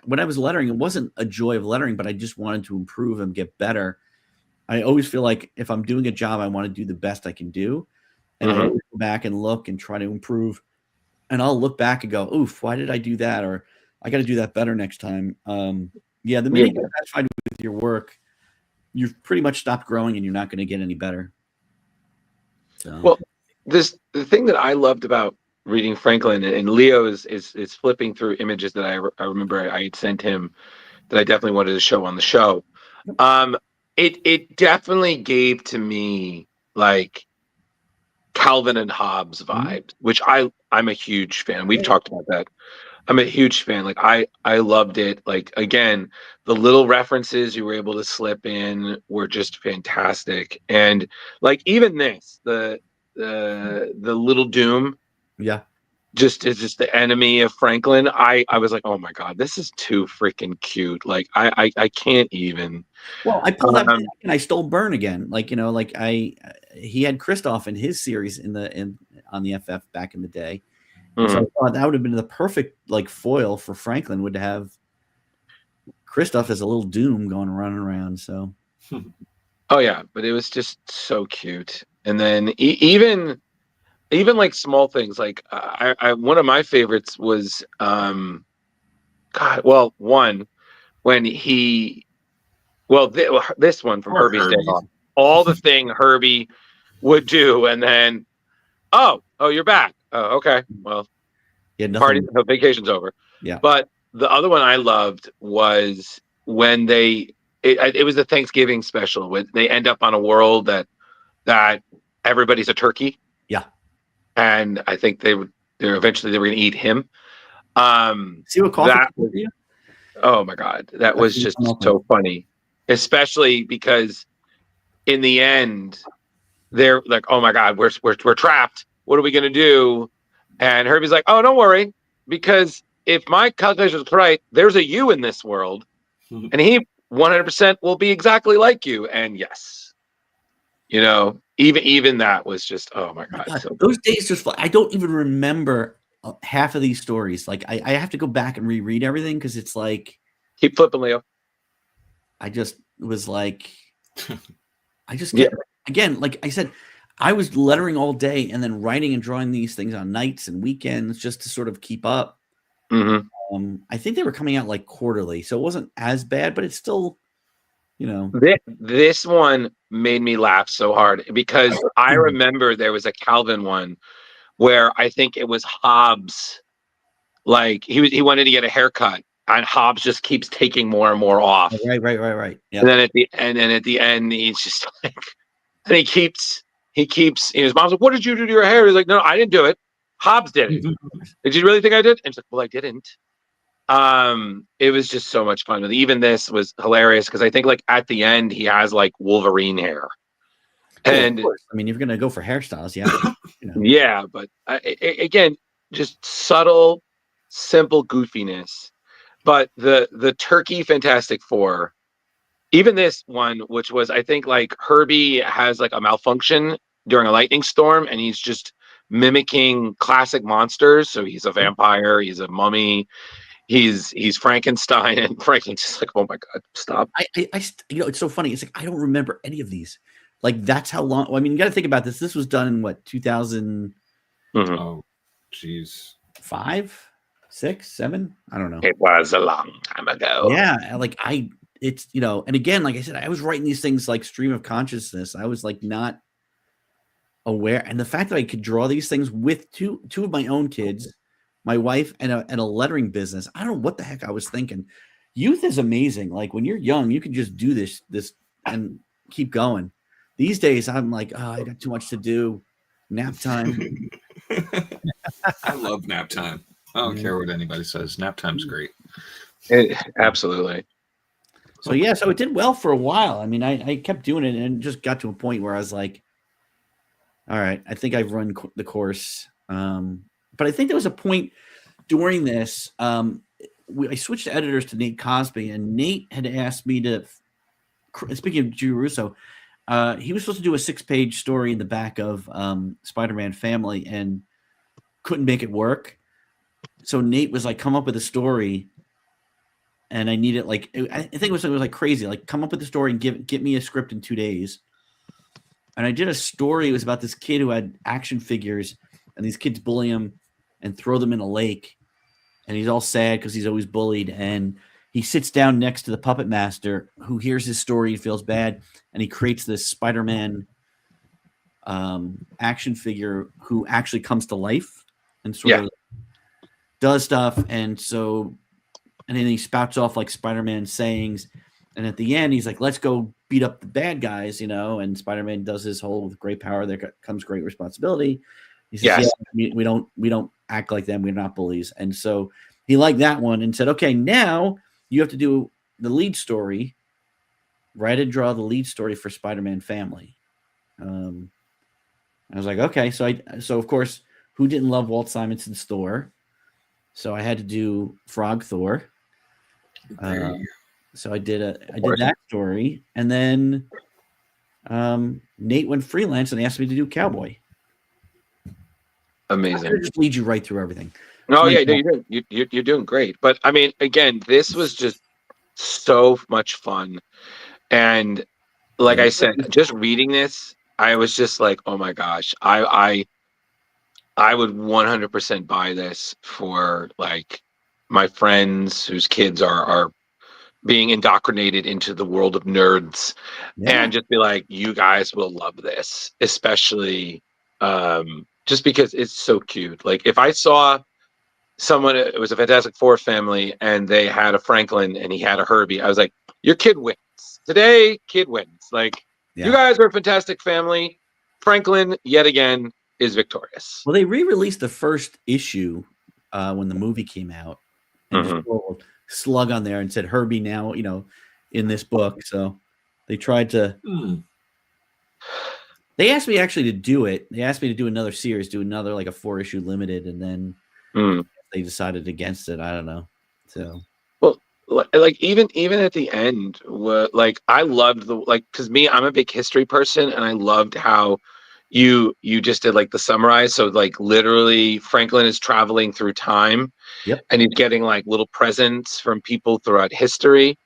Speaker 3: when I was lettering, it wasn't a joy of lettering, but I just wanted to improve and get better. I always feel like if I'm doing a job, I want to do the best I can do. And I always go back and look and try to improve. And I'll look back and go, oof, why did I do that? Or I got to do that better next time. Yeah, the minute you're satisfied with your work, you've pretty much stopped growing and you're not going to get any better. So.
Speaker 10: Well, the thing that I loved about reading Franklin, and Leo is flipping through images that I remember I had sent him that I definitely wanted to show on the show. It definitely gave to me like Calvin and Hobbes vibes, which I'm a huge fan. We've talked about that. I'm a huge fan. Like, I loved it. Like, again, the little references you were able to slip in were just fantastic. And like, even this, the little Doom, just is just the enemy of Franklin. I was like, oh my god, this is too freaking cute. Like, I can't even.
Speaker 3: Well, I pulled that and I stole Byrne again. Like, he had Kristoff in his series on the FF back in the day. So I thought that would have been the perfect like foil for Franklin, would have Kristoff as a little Doom going running around. So,
Speaker 10: oh yeah, but it was just so cute. And then even even like small things. Like I one of my favorites was one when this one from
Speaker 2: Poor
Speaker 10: Herbie's Day
Speaker 2: Herbie.
Speaker 10: Off. All the thing Herbie would do, and then oh, you're back. Oh, okay. Well,
Speaker 3: Yeah,
Speaker 10: party,
Speaker 3: nothing.
Speaker 10: no, vacation's over.
Speaker 3: Yeah.
Speaker 10: But the other one I loved was when it was the Thanksgiving special when they end up on a world that everybody's a turkey.
Speaker 3: Yeah.
Speaker 10: And I think they were going to eat him.
Speaker 3: See what coffee
Speaker 10: that
Speaker 3: for you?
Speaker 10: Oh my God, that was just so funny, especially because in the end they're like, oh my God, we're trapped. What are we going to do? And Herbie's like, oh, don't worry, because if my calculations are right, there's a you in this world, and he 100% will be exactly like you. And yes, even that was just, oh my God. So
Speaker 3: those days just I don't even remember half of these stories. Like I have to go back and reread everything because it's like
Speaker 10: keep flipping, Leo.
Speaker 3: I just was like, I just get again, like I said, I was lettering all day and then writing and drawing these things on nights and weekends just to sort of keep up.
Speaker 10: Mm-hmm.
Speaker 3: I think they were coming out like quarterly, so it wasn't as bad, but it's still,
Speaker 10: This one made me laugh so hard because I remember there was a Calvin one where I think it was Hobbs. Like he wanted to get a haircut, and Hobbs just keeps taking more and more off.
Speaker 3: Right. Yeah.
Speaker 10: And then at the end, he's just like, and he keeps. His mom's like, "What did you do to your hair?" He's like, "No, I didn't do it. Hobbs did it." Did you really think I did? And he's like, "Well, I didn't." It was just so much fun. Even this was hilarious because I think like at the end he has like Wolverine hair. And
Speaker 3: of course. I mean, you're gonna go for hairstyles, yeah.
Speaker 10: Yeah, but again, just subtle, simple goofiness. But the Turkey Fantastic Four, even this one, which was I think like Herbie has like a malfunction during a lightning storm, and he's just mimicking classic monsters. So he's a vampire, he's a mummy, he's Frankenstein, and Franklin's just like, oh my God, stop.
Speaker 3: I it's so funny. It's like I don't remember any of these. Like that's how long. Well, I mean, you got to think about this. This was done in what 2000?
Speaker 2: Oh, geez,
Speaker 3: 5, 6, 7. I don't know.
Speaker 10: It was a long time ago.
Speaker 3: Yeah, like it's and again, like I said, I was writing these things like stream of consciousness. I was like not aware, and the fact that I could draw these things with two of my own kids, my wife, and a lettering business. I don't know what the heck I was thinking. Youth is amazing. Like when you're young, you can just do this and keep going. These days, I'm like, oh, I got too much to do. Nap time.
Speaker 2: I love nap time. I don't care what anybody says. Nap time's great.
Speaker 10: Absolutely.
Speaker 3: So it did well for a while. I mean, I kept doing it and just got to a point where I was like, all right, I think I've run the course. But I think there was a point during this. I switched editors to Nate Cosby, and Nate had asked me to. Speaking of Drew Russo, he was supposed to do a 6-page story in the back of Spider-Man Family, and couldn't make it work. So Nate was like, "Come up with a story," and I needed I think it was like crazy. Like, come up with a story and get me a script in 2 days. And I did a story. It was about this kid who had action figures, and these kids bully him and throw them in a lake. And he's all sad because he's always bullied. And he sits down next to the puppet master who hears his story and feels bad. And he creates this Spider-Man action figure who actually comes to life and sort of does stuff. And then he spouts off like Spider-Man sayings. And at the end, he's like, let's go beat up the bad guys, and Spider-Man does his whole with great power, there comes great responsibility. He says, we don't act like them. We're not bullies. And so he liked that one and said, okay, now you have to do the lead story, write and draw the lead story for Spider-Man Family. I was like, okay. So of course, who didn't love Walt Simonson's Thor? So I had to do Frog Thor. So I did that story, and then Nate went freelance and asked me to do Cowboy.
Speaker 10: Amazing.
Speaker 3: I just lead you right through everything.
Speaker 10: No, you're doing great. But I mean, again, this was just so much fun, and like I said, just reading this, I was just like, oh my gosh, I I would 100% buy this for like my friends whose kids are being indoctrinated into the world of nerds, and just be like, you guys will love this, especially just because it's so cute. Like if I saw someone, it was a Fantastic Four family, and they had a Franklin and he had a Herbie, I was like, your kid wins. Today, kid wins. Like, you guys are a fantastic family. Franklin, yet again, is victorious.
Speaker 3: Well, they re-released the first issue when the movie came out, and just put a little slug on there and said Herbie now, in this book. So they tried to. They asked me actually to do it. They asked me to do another series, do another like a 4-issue limited, and then they decided against it. I don't know. So. Well,
Speaker 10: like even at the end, like I loved because I'm a big history person, and I loved how you just did like the summarize. So like literally Franklin is traveling through time, and he's getting like little presents from people throughout history.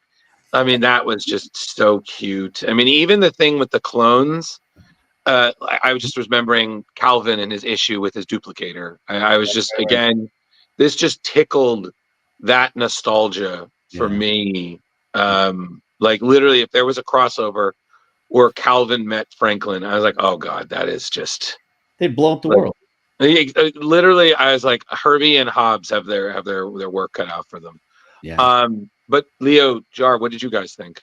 Speaker 10: I mean, that was just so cute. I mean, even the thing with the clones, I was just remembering Calvin and his issue with his duplicator. I was just, again, this just tickled that nostalgia for me. Like literally, if there was a crossover where Calvin met Franklin, I was like, oh God, that is just.
Speaker 3: They'd blow up the world.
Speaker 10: Literally, I was like, Herbie and Hobbs have their work cut out for them.
Speaker 3: Yeah.
Speaker 10: But Leo, Jar, what did you guys think?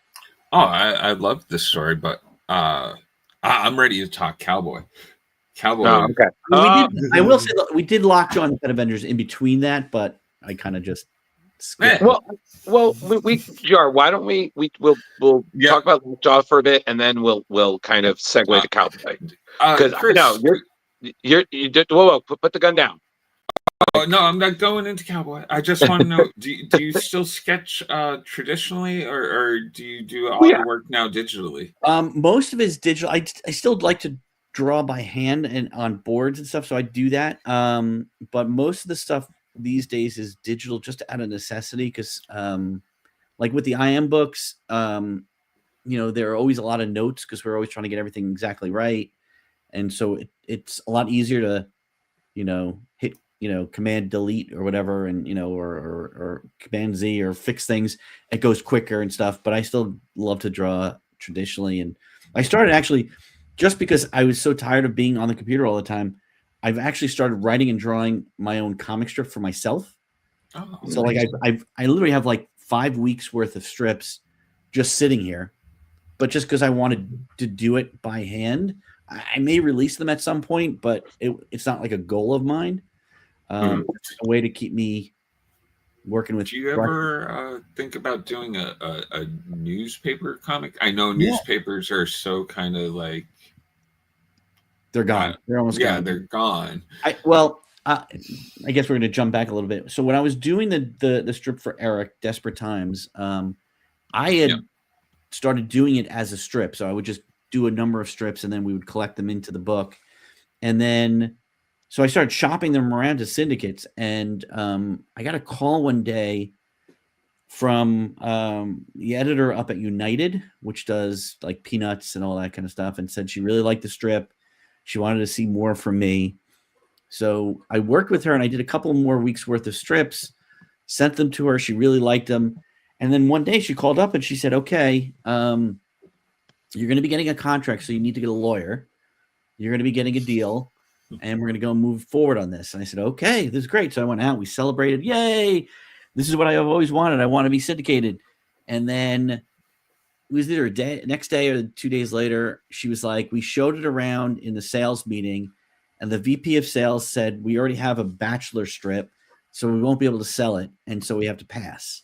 Speaker 2: Oh, I love this story, but I'm ready to talk Cowboy. Cowboy.
Speaker 10: Oh, okay.
Speaker 3: I will say we did Lockjaw and Pet Avengers in between that, but I kind of just skipped.
Speaker 10: Well, we Jar, why don't we'll talk about Lockjaw for a bit, and then we'll kind of segue to Cowboy. Because you did. Whoa, put the gun down.
Speaker 2: Oh, no, I'm not going into Cowboy. I just want to know: do you still sketch traditionally, or do you do all your work now digitally?
Speaker 3: Most of it is digital. I still like to draw by hand and on boards and stuff, so I do that. But most of the stuff these days is digital, just out of necessity. Because, like with the IM books, there are always a lot of notes because we're always trying to get everything exactly right, and so it's a lot easier to, hit. Command delete or whatever, and or Command Z or fix things. It goes quicker and stuff, but I still love to draw traditionally. And I started actually just because I was so tired of being on the computer all the time. I've actually started writing and drawing my own comic strip for myself. Oh, so nice. Like I literally have like 5 weeks worth of strips just sitting here, but just because I wanted to do it by hand. I may release them at some point, but it's not like a goal of mine. It's a way to keep me working with.
Speaker 2: Do you ever think about doing a newspaper comic? I know newspapers are so kind of like
Speaker 3: they're gone. They're almost gone.
Speaker 2: They're gone.
Speaker 3: I guess we're going to jump back a little bit. So when I was doing the strip for Eric, Desperate Times, I had started doing it as a strip. So I would just do a number of strips, and then we would collect them into the book, and then. So I started shopping them around to syndicates, and I got a call one day from the editor up at United, which does like Peanuts and all that kind of stuff, and said she really liked the strip. She wanted to see more from me. So I worked with her, and I did a couple more weeks worth of strips, sent them to her. She really liked them. And then one day she called up and she said, okay, you're going to be getting a contract, so you need to get a lawyer. You're going to be getting a deal. And we're going to go move forward on this. And I said, okay, this is great. So I went out, we celebrated. Yay. This is what I've always wanted. I want to be syndicated. And then it was either next day or 2 days later, she was like, we showed it around in the sales meeting. And the VP of sales said, we already have a bachelor strip, so we won't be able to sell it. And so we have to pass.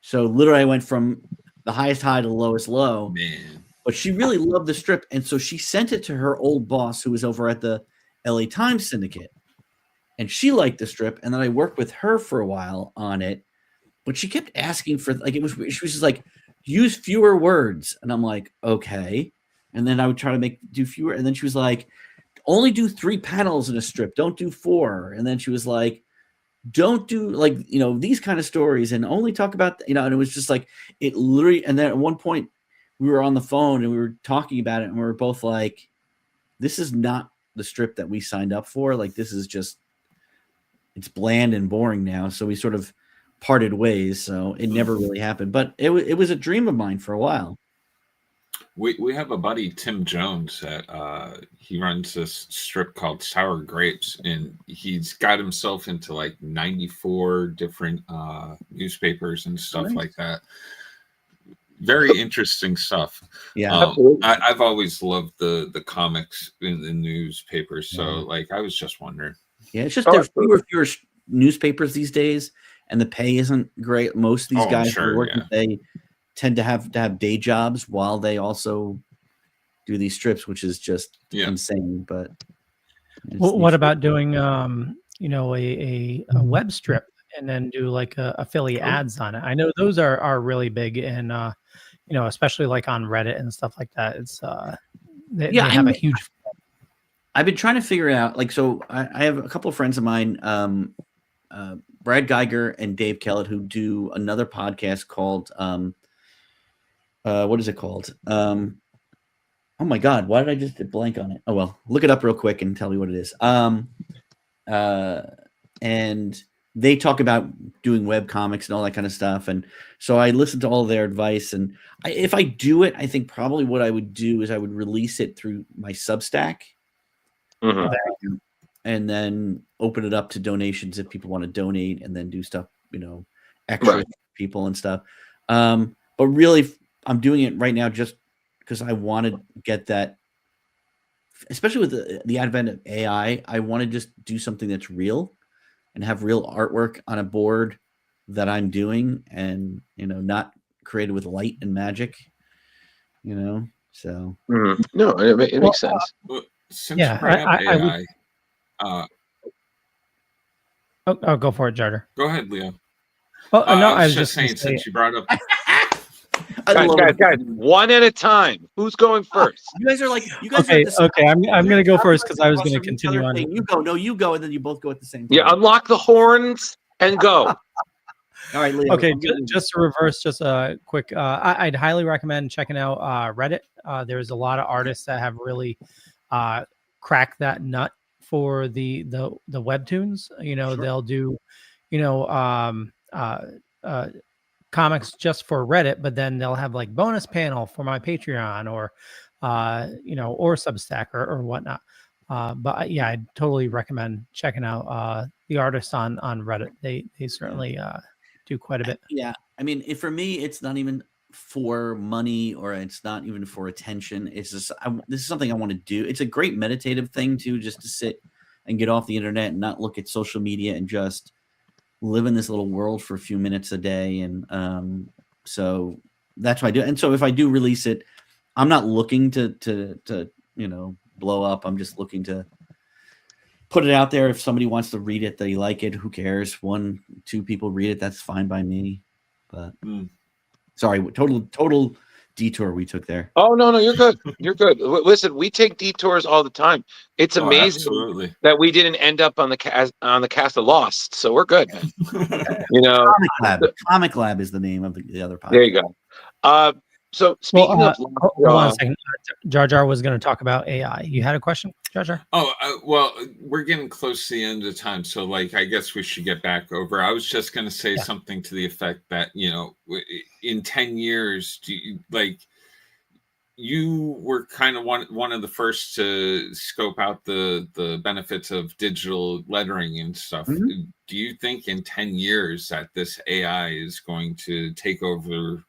Speaker 3: So literally I went from the highest high to the lowest low.
Speaker 2: Man.
Speaker 3: But she really loved the strip, and so she sent it to her old boss, who was over at the LA Times Syndicate, and she liked the strip. And then I worked with her for a while on it, but she kept asking for she was just like, use fewer words, and I'm like, okay. And then I would try to do fewer, and then she was like, only do 3 panels in a strip, don't do 4. And then she was like, don't do these kind of stories, and only talk about and it was just like it literally. And then at one point, we were on the phone and we were talking about it, and we were both like, this is not the strip that we signed up for. Like, this is just, it's bland and boring now. So we sort of parted ways. So it never really happened, but it was a dream of mine for a while.
Speaker 2: We have a buddy, Tim Jones, that he runs this strip called Sour Grapes, and he's got himself into like 94 different newspapers and stuff like that. Very interesting stuff.
Speaker 3: Yeah,
Speaker 2: I've always loved the comics in the newspapers, so like I was just wondering.
Speaker 3: Yeah, it's just there's fewer newspapers these days, and the pay isn't great. Most of these guys who are working, they tend to have day jobs while they also do these strips, which is just insane. But
Speaker 1: what about doing a web strip and then do like affiliate ads on it? I know those are really big, and especially like on Reddit and stuff like that. It's they have a huge.
Speaker 3: I've been trying to figure it out. Like, so I have a couple of friends of mine, Brad Geiger and Dave Kellett, who do another podcast called what is it called? Oh my God, why did I just blank on it? Oh, well, look it up real quick and tell me what it is. And they talk about doing web comics and all that kind of stuff. And so I listened to all their advice. And if I do it, I think probably what I would do is I would release it through my Substack.
Speaker 10: Mm-hmm.
Speaker 3: And then open it up to donations if people want to donate, and then do stuff, extra for people and stuff. But really, I'm doing it right now just because I want to get that, especially with the advent of AI. I want to just do something that's real and have real artwork on a board that I'm doing, and not created with light and magic. So
Speaker 10: no, it makes sense.
Speaker 2: Since you bring up AI,
Speaker 1: I'll go for it, Jarder.
Speaker 2: Go ahead, Leo.
Speaker 1: Well, no,
Speaker 2: I was just saying, since you brought up.
Speaker 10: Guys, one at a time. Who's going first?
Speaker 3: You guys are like,
Speaker 1: okay. I'm going to go first because I was going to continue on.
Speaker 3: You go, no, you go, and then you both go at the same time.
Speaker 10: Yeah, unlock the horns and go.
Speaker 3: All right, Leo.
Speaker 1: Okay, just to reverse, just a quick. I'd highly recommend checking out Reddit. There's a lot of artists that have really cracked that nut for the webtoons. They'll do, comics just for Reddit, but then they'll have like bonus panel for my Patreon or Substack or whatnot. But yeah, I'd totally recommend checking out the artists on Reddit. They certainly do quite a bit.
Speaker 3: Yeah, I mean, for me, it's not even for money, or it's not even for attention. It's just this is something I want to do. It's a great meditative thing too, just to sit and get off the internet and not look at social media and just live in this little world for a few minutes a day. And so that's what I do. And so if I do release it, I'm not looking to blow up. I'm just looking to put it out there. If somebody wants to read it, they like it, who cares? 1-2 people read it, that's fine by me. But sorry, total detour we took there.
Speaker 10: Oh no, you're good. You're good. Listen, we take detours all the time. It's amazing that we didn't end up on the cast of Lost, so we're good.
Speaker 3: Comic Lab is the name of the other podcast.
Speaker 10: There you go. So speaking of,
Speaker 1: hold on a second. Jar Jar was going to talk about AI. You had a question, Jar Jar?
Speaker 2: Well, we're getting close to the end of time, so I guess we should get back over. I was just going to say something to the effect that in 10 years, you were kind of one of the first to scope out the benefits of digital lettering and stuff. Mm-hmm. Do you think in 10 years that this AI is going to take over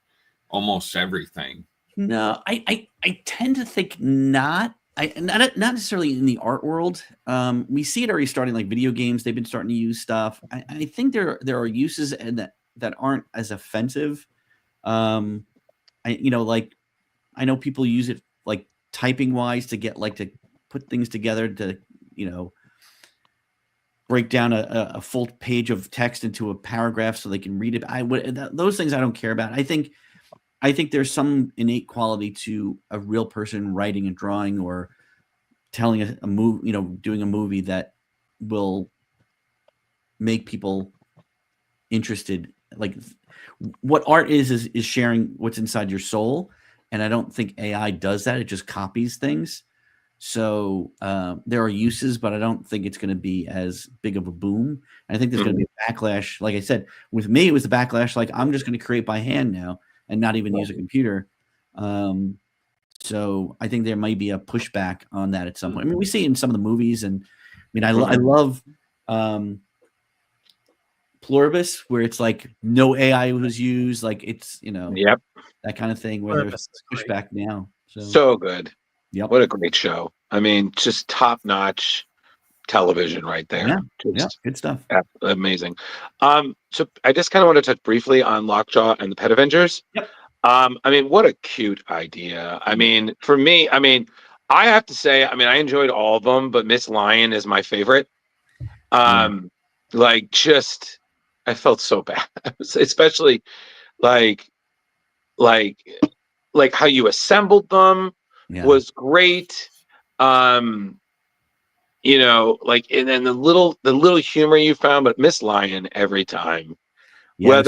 Speaker 2: almost everything?
Speaker 3: No, I tend to think not. Not necessarily in the art world. We see it already starting, like video games. They've been starting to use stuff. I think there are uses and that aren't as offensive. I know people use it like typing wise to get to put things together to break down a full page of text into a paragraph so they can read it. Those things I don't care about. I think there's some innate quality to a real person writing and drawing or telling a movie, doing a movie that will make people interested. Like what art is sharing what's inside your soul. And I don't think AI does that. It just copies things. So there are uses, but I don't think it's going to be as big of a boom. I think there's going to be a backlash. Like I said, with me, it was the backlash. Like, I'm just going to create by hand now and not even use a computer. So I think there might be a pushback on that at some point. I mean, we see it in some of the movies, and I mean, I love Pluribus, where it's like no AI was used, like it's that kind of thing, where there's pushback now.
Speaker 10: So good.
Speaker 3: Yep.
Speaker 10: What a great show. I mean, just top notch television right there.
Speaker 3: Yeah, good stuff.
Speaker 10: Amazing. So I just kind of want to touch briefly on Lockjaw and the Pet Avengers.
Speaker 3: Yep.
Speaker 10: I mean, what a cute idea. I mean, for me, I mean, I have to say, I mean, I enjoyed all of them, but Miss Lion is my favorite. Like, just, I felt so bad, especially like how you assembled them was great. You know, like, and then the little humor you found, but Miss Lion every time.
Speaker 3: Yeah,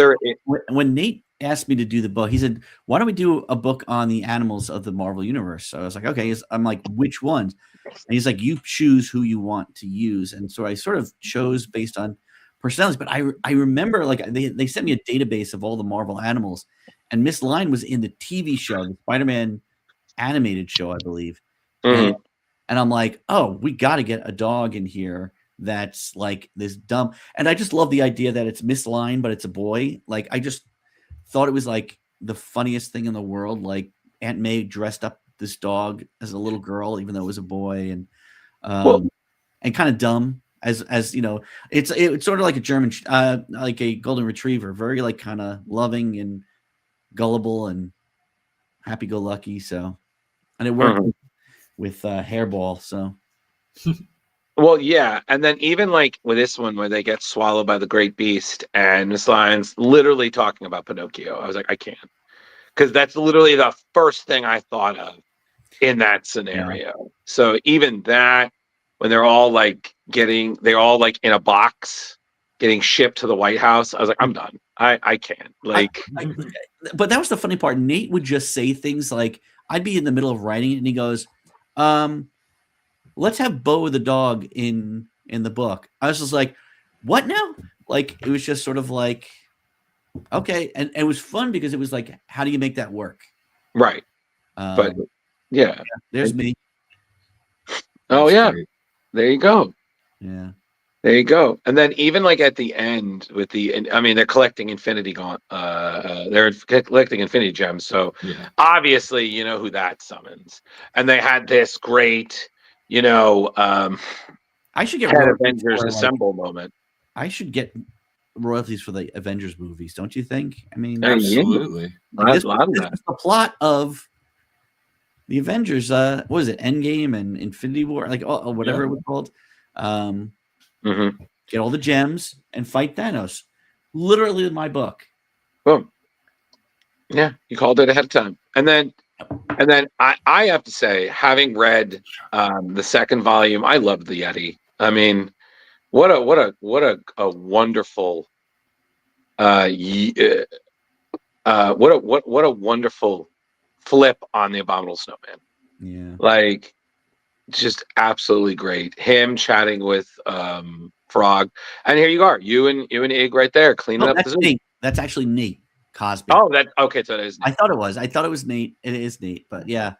Speaker 3: when Nate asked me to do the book, he said, "Why don't we do a book on the animals of the Marvel universe?" So I was like, "Okay." I'm like, "Which ones?" And he's like, "You choose who you want to use." And so I sort of chose based on personalities. But I remember, like, they sent me a database of all the Marvel animals, and Miss Lion was in the TV show, the Spider-Man animated show, I believe. And I'm like, "Oh, we got to get a dog in here that's like this dumb." And I just love the idea that it's Miss Lion, but it's a boy. Like, I just thought it was like the funniest thing in the world. Like, Aunt May dressed up this dog as a little girl, even though it was a boy, and kind of dumb as you know, it's sort of like a German, like a golden retriever, very like kind of loving and gullible and happy-go-lucky. So, and it worked with Hairball. So.
Speaker 10: Well, yeah, and then even like with this one where they get swallowed by the great beast and Miss Lion's literally talking about Pinocchio, I was like, I can't, because that's literally the first thing I thought of in that scenario. Yeah. So even that, when they're all like in a box getting shipped to the White House, I was like, I'm done. I can't. Like,
Speaker 3: but that was the funny part. Nate would just say things like, I'd be in the middle of writing it, and he goes, "Let's have Bo the dog in the book." I was just like, "What now?" Like, it was just sort of like, okay. And it was fun because it was like, how do you make that work?
Speaker 10: Right. But yeah,
Speaker 3: there's me.
Speaker 10: Oh, yeah. There you go.
Speaker 3: Yeah.
Speaker 10: There you go. And then even like at the end with they're collecting Infinity they're collecting Infinity Gems. So obviously, you know who that summons. And they had this great, I
Speaker 3: should get
Speaker 10: Pet Avengers Assemble moment.
Speaker 3: I should get royalties for the Avengers movies, don't you think? I mean,
Speaker 2: absolutely.
Speaker 3: This was the plot of the Avengers. What was it? Endgame and Infinity War, like whatever it was called. Get all the gems and fight Thanos. Literally in my book.
Speaker 10: Boom. Yeah, you called it ahead of time. And then I have to say, having read the second volume, I loved the Yeti. I mean, what a wonderful what a wonderful flip on the Abominable Snowman.
Speaker 3: Yeah.
Speaker 10: Like, just absolutely great. Him chatting with Frog, and here you are, you and Ig right there cleaning up the Zoom.
Speaker 3: Nate. That's actually Nate Cosby.
Speaker 10: Oh, okay. So it is Nate.
Speaker 3: I thought it was Nate. It is Nate, but yeah.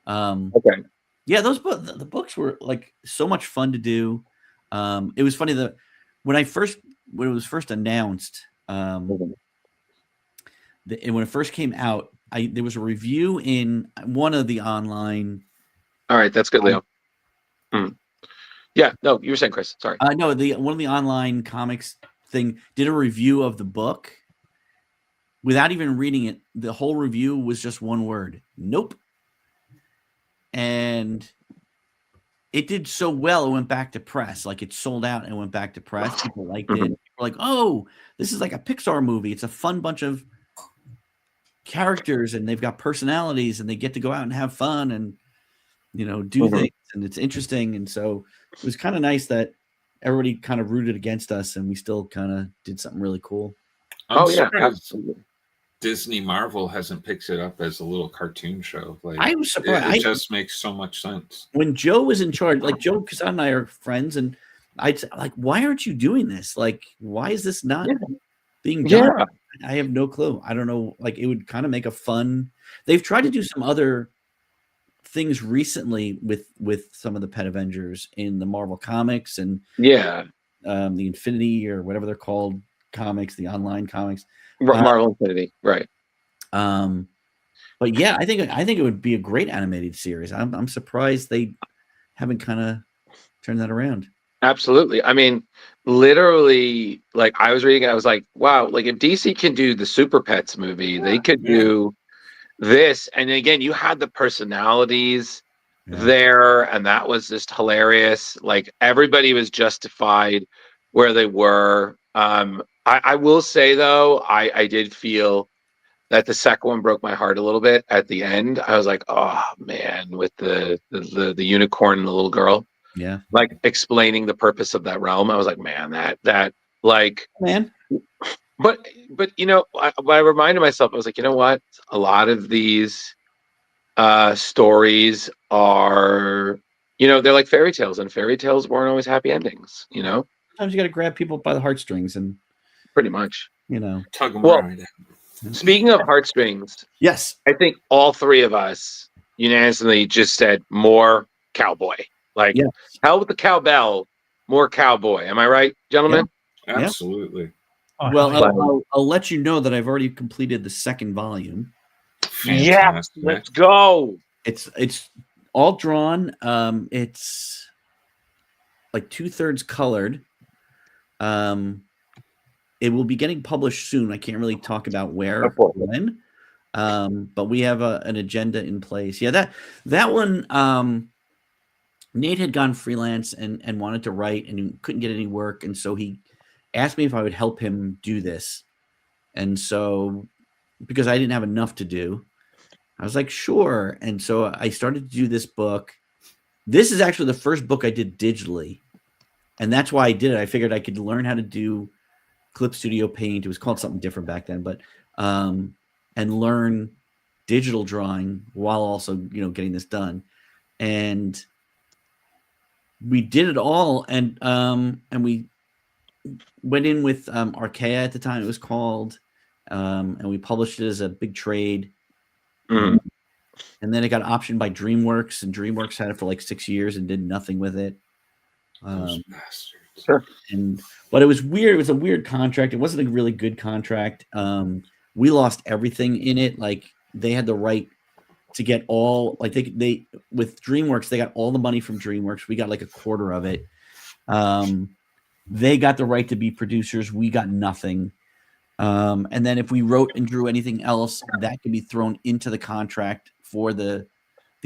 Speaker 10: Okay.
Speaker 3: Yeah, the books were like so much fun to do. It was funny that when it was first announced, when it first came out, there was a review in one of the online.
Speaker 10: All right, that's good, Leo. Yeah, no, you were saying, Chris. Sorry.
Speaker 3: No, one of the online comics thing did a review of the book without even reading it. The whole review was just one word: nope. And it did so well, it went back to press. Like, it sold out and went back to press. People liked it. People were like, "Oh, this is like a Pixar movie. It's a fun bunch of characters, and they've got personalities, and they get to go out and have fun and do things, and it's interesting." And so it was kind of nice that everybody kind of rooted against us, and we still kind of did something really cool.
Speaker 10: Yeah, absolutely.
Speaker 2: Disney Marvel hasn't picked it up as a little cartoon show. Like,
Speaker 3: I was surprised.
Speaker 2: It just makes so much sense.
Speaker 3: When Joe was in charge, like Joe Casada and I are friends, and I'd like, why aren't you doing this? Like, why is this not being done?
Speaker 10: Yeah.
Speaker 3: I have no clue. I don't know. Like, it would kind of make a fun. They've tried to do some other things recently with some of the Pet Avengers in the Marvel comics and
Speaker 10: Yeah.
Speaker 3: The Infinity or whatever they're called comics, the online comics.
Speaker 10: Marvel Infinity, right?
Speaker 3: But yeah, I think it would be a great animated series. I'm surprised they haven't kind of turned that around.
Speaker 10: Absolutely. I mean, literally, like I was reading it, I was like, wow, like if DC can do the Super Pets movie, they could do this. And again, you had the personalities there, and that was just hilarious. Like everybody was justified where they were. I will say though, I did feel that the second one broke my heart a little bit at the end. I was like, oh man, with the unicorn and the little girl.
Speaker 3: Yeah.
Speaker 10: Like explaining the purpose of that realm. I was like, man, that like
Speaker 3: man.
Speaker 10: But you know, I reminded myself, I was like, you know what? A lot of these stories are, you know, they're like fairy tales, and fairy tales weren't always happy endings, you know?
Speaker 3: Sometimes you got to grab people by the heartstrings and
Speaker 10: pretty much,
Speaker 3: you know.
Speaker 2: Tug them
Speaker 10: well,
Speaker 2: right in.
Speaker 10: Speaking of heartstrings,
Speaker 3: yes,
Speaker 10: I think all three of us unanimously just said more cowboy. Like, hell with the cowbell, more cowboy. Am I right, gentlemen?
Speaker 2: Yeah. Absolutely.
Speaker 1: Oh,
Speaker 3: Well, I'll let you know that I've already completed the second volume.
Speaker 10: Yes, let's go.
Speaker 3: It's all drawn. It's like 2/3 colored. It will be getting published soon. I can't really talk about where or when, but we have an agenda in place. Yeah, that one. Nate had gone freelance and wanted to write, and he couldn't get any work, and so he asked me if I would help him do this. And so, because I didn't have enough to do, I was like, sure. And so I started to do this book. This is actually the first book I did digitally, and that's why I did it. I figured I could learn how to do Clip Studio Paint. It was called something different back then, but and learn digital drawing while also, you know, getting this done. And we did it all, and we went in with Archaea at the time it was called, and we published it as a big trade. And then it got optioned by DreamWorks, and DreamWorks had it for like 6 years and did nothing with it.
Speaker 10: Sure.
Speaker 3: But it was weird. It was a weird contract. It wasn't a really good contract. We lost everything in it. Like they had the right to get all, like they with DreamWorks, they got all the money from DreamWorks. We got like a quarter of it. They got the right to be producers. We got nothing. And then if we wrote and drew anything else, that could be thrown into the contract for the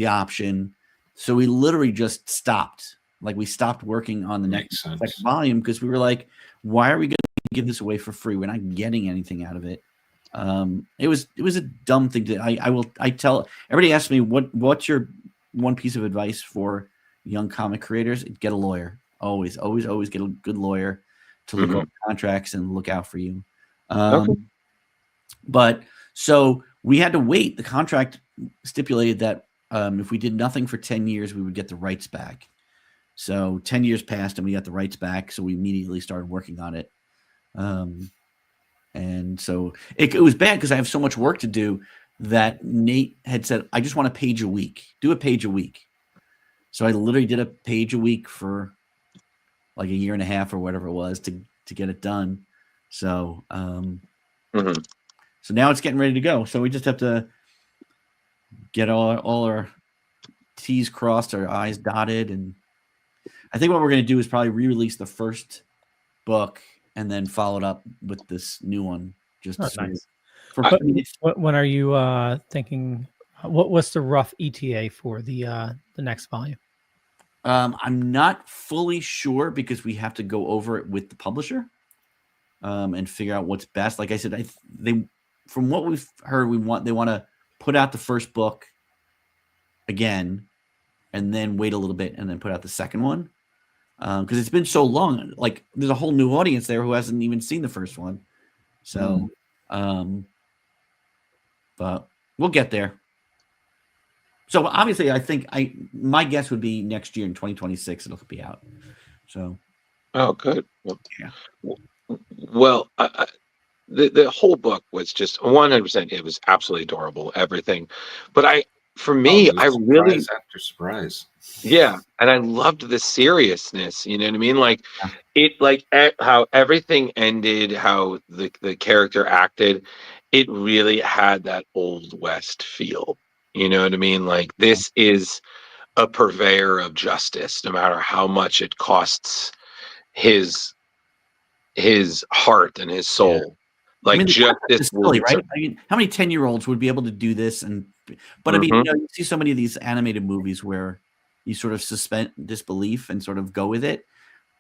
Speaker 3: option. So we literally just stopped. Like we stopped working on the next second volume because we were like, why are we going to give this away for free? We're not getting anything out of it. It was a dumb thing to. I tell everybody asks me what's your one piece of advice for young comic creators? Get a lawyer. Always get a good lawyer to look over contracts and look out for you. But so we had to wait. The contract stipulated that if we did nothing for 10 years, we would get the rights back. So 10 years passed and we got the rights back. So we immediately started working on it. And so it was bad because I have so much work to do that Nate had said, I just want a page a week. Do a page a week. So I literally did a page a week for like a year and a half or whatever it was to get it done. So, so now it's getting ready to go. So we just have to get all our T's crossed, our I's dotted. And I think what we're going to do is probably re-release the first book and then follow it up with this new one. Just
Speaker 1: nice. When are you thinking? What's the rough ETA for the next volume?
Speaker 3: I'm not fully sure because we have to go over it with the publisher and figure out what's best. Like I said, from what we've heard, they want to put out the first book again, and then wait a little bit and then put out the second one. Because it's been so long, like there's a whole new audience there who hasn't even seen the first one. So, but we'll get there. So obviously, I think my guess would be next year in 2026 it'll be out. So,
Speaker 10: Oh, good.
Speaker 3: yeah.
Speaker 10: Well, the whole book was just 100%. It was absolutely adorable, everything. But for me, I really,
Speaker 2: surprise after surprise.
Speaker 10: yeah, and I loved the seriousness. You know what I mean? Like how everything ended, how the character acted. It really had that Old West feel. You know what I mean? Like this is a purveyor of justice, no matter how much it costs his heart and his soul. Like,
Speaker 3: I mean,
Speaker 10: justice will
Speaker 3: silly, right? I mean, how many 10-year-olds would be able to do this? But I mean, you see so many of these animated movies where you sort of suspend disbelief and sort of go with it.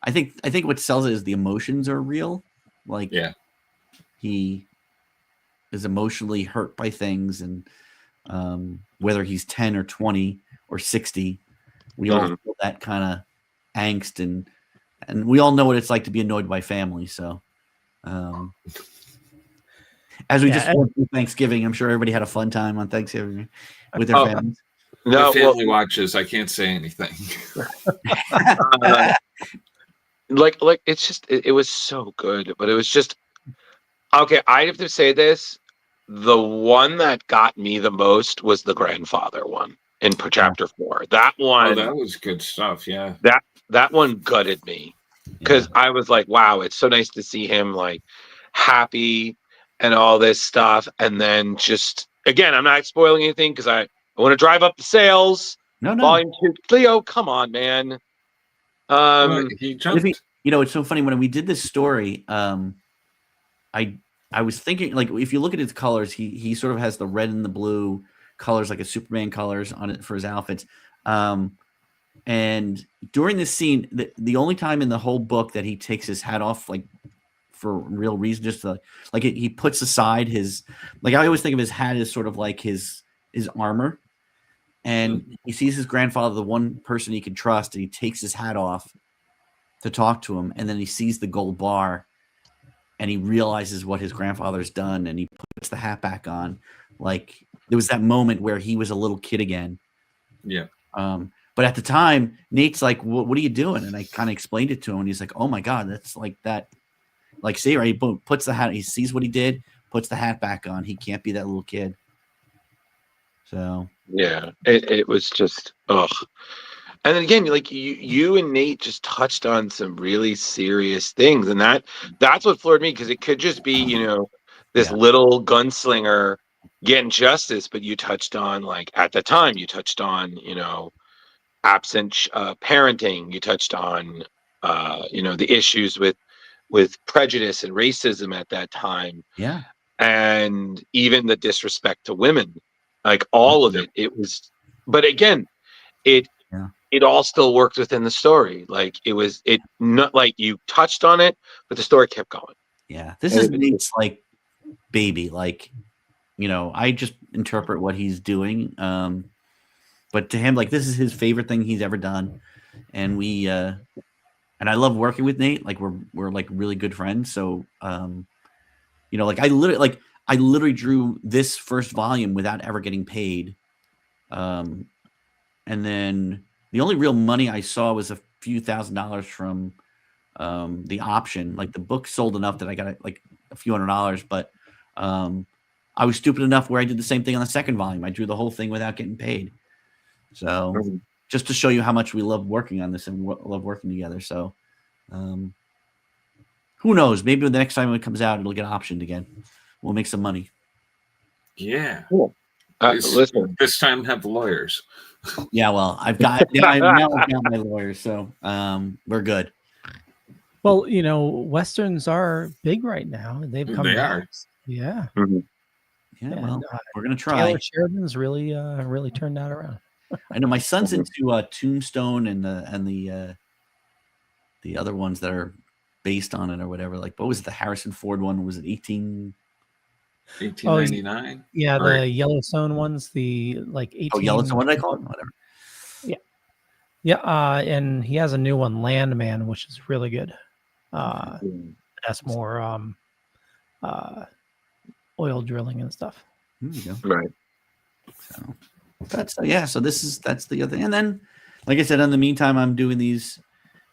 Speaker 3: I think what sells it is the emotions are real. Like, he is emotionally hurt by things, and whether he's 10 or 20 or 60, we all feel that kind of angst, and we all know what it's like to be annoyed by family. So, as we just went through Thanksgiving, I'm sure everybody had a fun time on Thanksgiving with their families.
Speaker 2: No, family watches. I can't say anything.
Speaker 10: Like it's just it was so good, but it was just okay. I have to say this: the one that got me the most was the grandfather one in chapter 4. That one,
Speaker 2: that was good stuff. Yeah,
Speaker 10: that one gutted me because I was like, wow, it's so nice to see him like happy and all this stuff, and then just again, I'm not spoiling anything because I want to drive up the sales.
Speaker 3: No.
Speaker 10: Volume 2, Leo, come on, man.
Speaker 2: He jumped.
Speaker 3: It's so funny when we did this story. I was thinking, like, if you look at his colors, he sort of has the red and the blue colors, like a Superman colors on it for his outfits. And during this scene, the only time in the whole book that he takes his hat off, like for real reason, just to, like he puts aside his, like I always think of his hat as sort of like his armor. And he sees his grandfather, the one person he can trust, and he takes his hat off to talk to him. And then he sees the gold bar and he realizes what his grandfather's done, and he puts the hat back on. Like, there was that moment where he was a little kid again.
Speaker 2: Yeah.
Speaker 3: But at the time, Nate's like, what are you doing? And I kind of explained it to him, and he's like, oh my God, that's like that. Like, see, right? He puts the hat, he sees what he did, puts the hat back on. He can't be that little kid. So
Speaker 10: yeah, it was just ugh. And then again, like you and Nate just touched on some really serious things, and that's what floored me, because it could just be, this little gunslinger getting justice, but you touched on, like, at the time, you touched on, absent parenting, you touched on the issues with prejudice and racism at that time, and even the disrespect to women, like all of it was, but again, it all still worked within the story. Like it not like you touched on it, but the story kept going.
Speaker 3: Yeah, this is Nate's like baby. Like, I just interpret what he's doing. But to him, like, this is his favorite thing he's ever done, and and I love working with Nate. Like, we're like really good friends. So, like I literally drew this first volume without ever getting paid, and then the only real money I saw was a few $1,000s from the option. Like, the book sold enough that I got like a few $100s, but I was stupid enough where I did the same thing on the second volume. I drew the whole thing without getting paid. So just to show you how much we love working on this and love working together. So who knows? Maybe the next time it comes out, it'll get optioned again. We'll make some money.
Speaker 2: Yeah.
Speaker 10: Cool. Listen,
Speaker 2: this time have lawyers.
Speaker 3: Yeah, well, I've got my lawyers, so we're good.
Speaker 1: Well, Westerns are big right now. They've come
Speaker 2: They
Speaker 1: back.
Speaker 2: are.
Speaker 1: Yeah.
Speaker 10: Mm-hmm.
Speaker 3: Yeah,
Speaker 1: And,
Speaker 3: well, we're gonna try.
Speaker 1: Taylor Sheridan's really turned that around.
Speaker 3: I know my son's into Tombstone and the other ones that are based on it or whatever. Like, what was it, the Harrison Ford one? Was it
Speaker 2: 1899?
Speaker 1: Yeah, the Yellowstone ones, the like 18.
Speaker 3: Oh, Yellowstone. What did I call it? Whatever.
Speaker 1: Yeah, yeah. And he has a new one, Landman, which is really good. That's more oil drilling and stuff.
Speaker 3: There you go.
Speaker 10: Right.
Speaker 3: So that's that's the other thing. And then, like I said, in the meantime, I'm doing these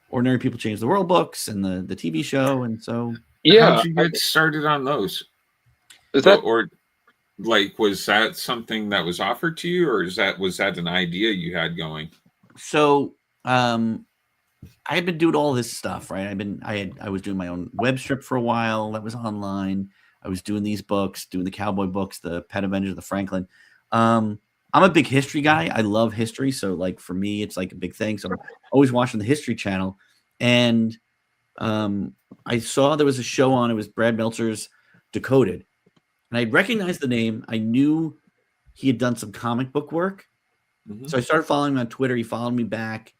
Speaker 3: Ordinary People Change the World books and the TV show, and so
Speaker 2: how'd you get started on those? Was that something that was offered to you, or was that an idea you had going?
Speaker 3: So I had been doing all this stuff, right? I was doing my own web strip for a while that was online. I was doing these books, doing the Cowboy books, the Pet Avengers, the Franklin. I'm a big history guy. I love history. So like for me, it's like a big thing. So I'm always watching the History Channel. And I saw there was a show on, it was Brad Meltzer's Decoded. And I recognized the name. I knew he had done some comic book work. Mm-hmm. So I started following him on Twitter. He followed me back.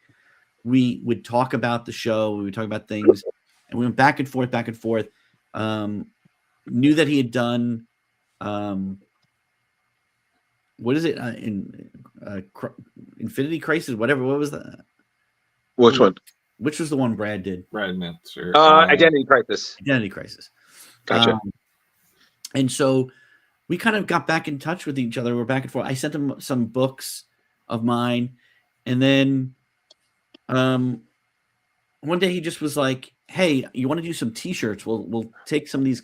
Speaker 3: We would talk about the show. We would talk about things. And we went back and forth, back and forth. Knew that he had done, what is it? Infinity Crisis, whatever. What was that?
Speaker 10: Which one?
Speaker 3: Which was the one Brad did?
Speaker 2: Brad Meltzer.
Speaker 10: Identity Crisis.
Speaker 3: Identity Crisis.
Speaker 10: Gotcha.
Speaker 3: And so we kind of got back in touch with each other. We're back and forth. I sent him some books of mine. And then one day he just was like, hey, you want to do some T-shirts? We'll take some of these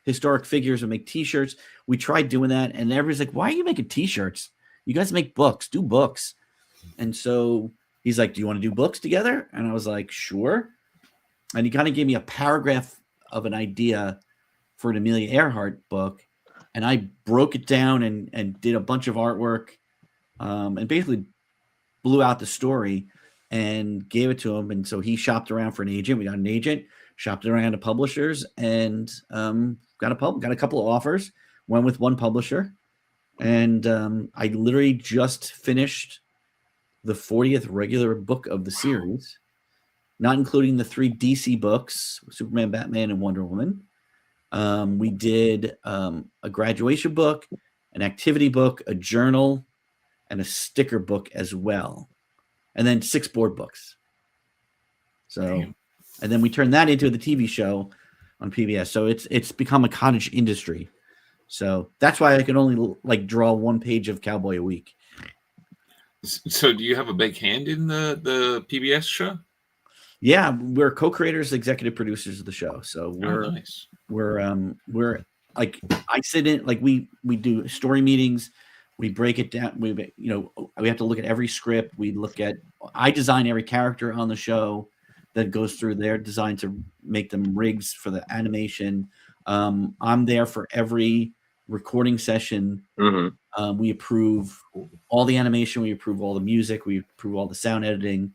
Speaker 3: historic figures and make T-shirts. We tried doing that. And everybody's like, why are you making T-shirts? You guys make books. Do books. And so he's like, do you want to do books together? And I was like, sure. And he kind of gave me a paragraph of an idea for an Amelia Earhart book. And I broke it down and did a bunch of artwork and basically blew out the story and gave it to him. And so he shopped around for an agent. We got an agent, shopped around to publishers, and got a couple of offers. Went with one publisher. And I literally just finished the 40th regular book of the series, not including the 3 DC books, Superman, Batman, and Wonder Woman. We did a graduation book, an activity book, a journal, and a sticker book as well. And then 6 board books. So, and then we turned that into the TV show on PBS. So it's become a cottage industry. So that's why I can only like draw 1 page of Cowboy a week.
Speaker 2: So do you have a big hand in the PBS show?
Speaker 3: Yeah, we're co-creators, executive producers of the show. So we're like, I sit in, like we do story meetings. We break it down. We have to look at every script. I design every character on the show that goes through their design to make them rigs for the animation. I'm there for every recording session. Mm-hmm. We approve all the animation. We approve all the music. We approve all the sound editing.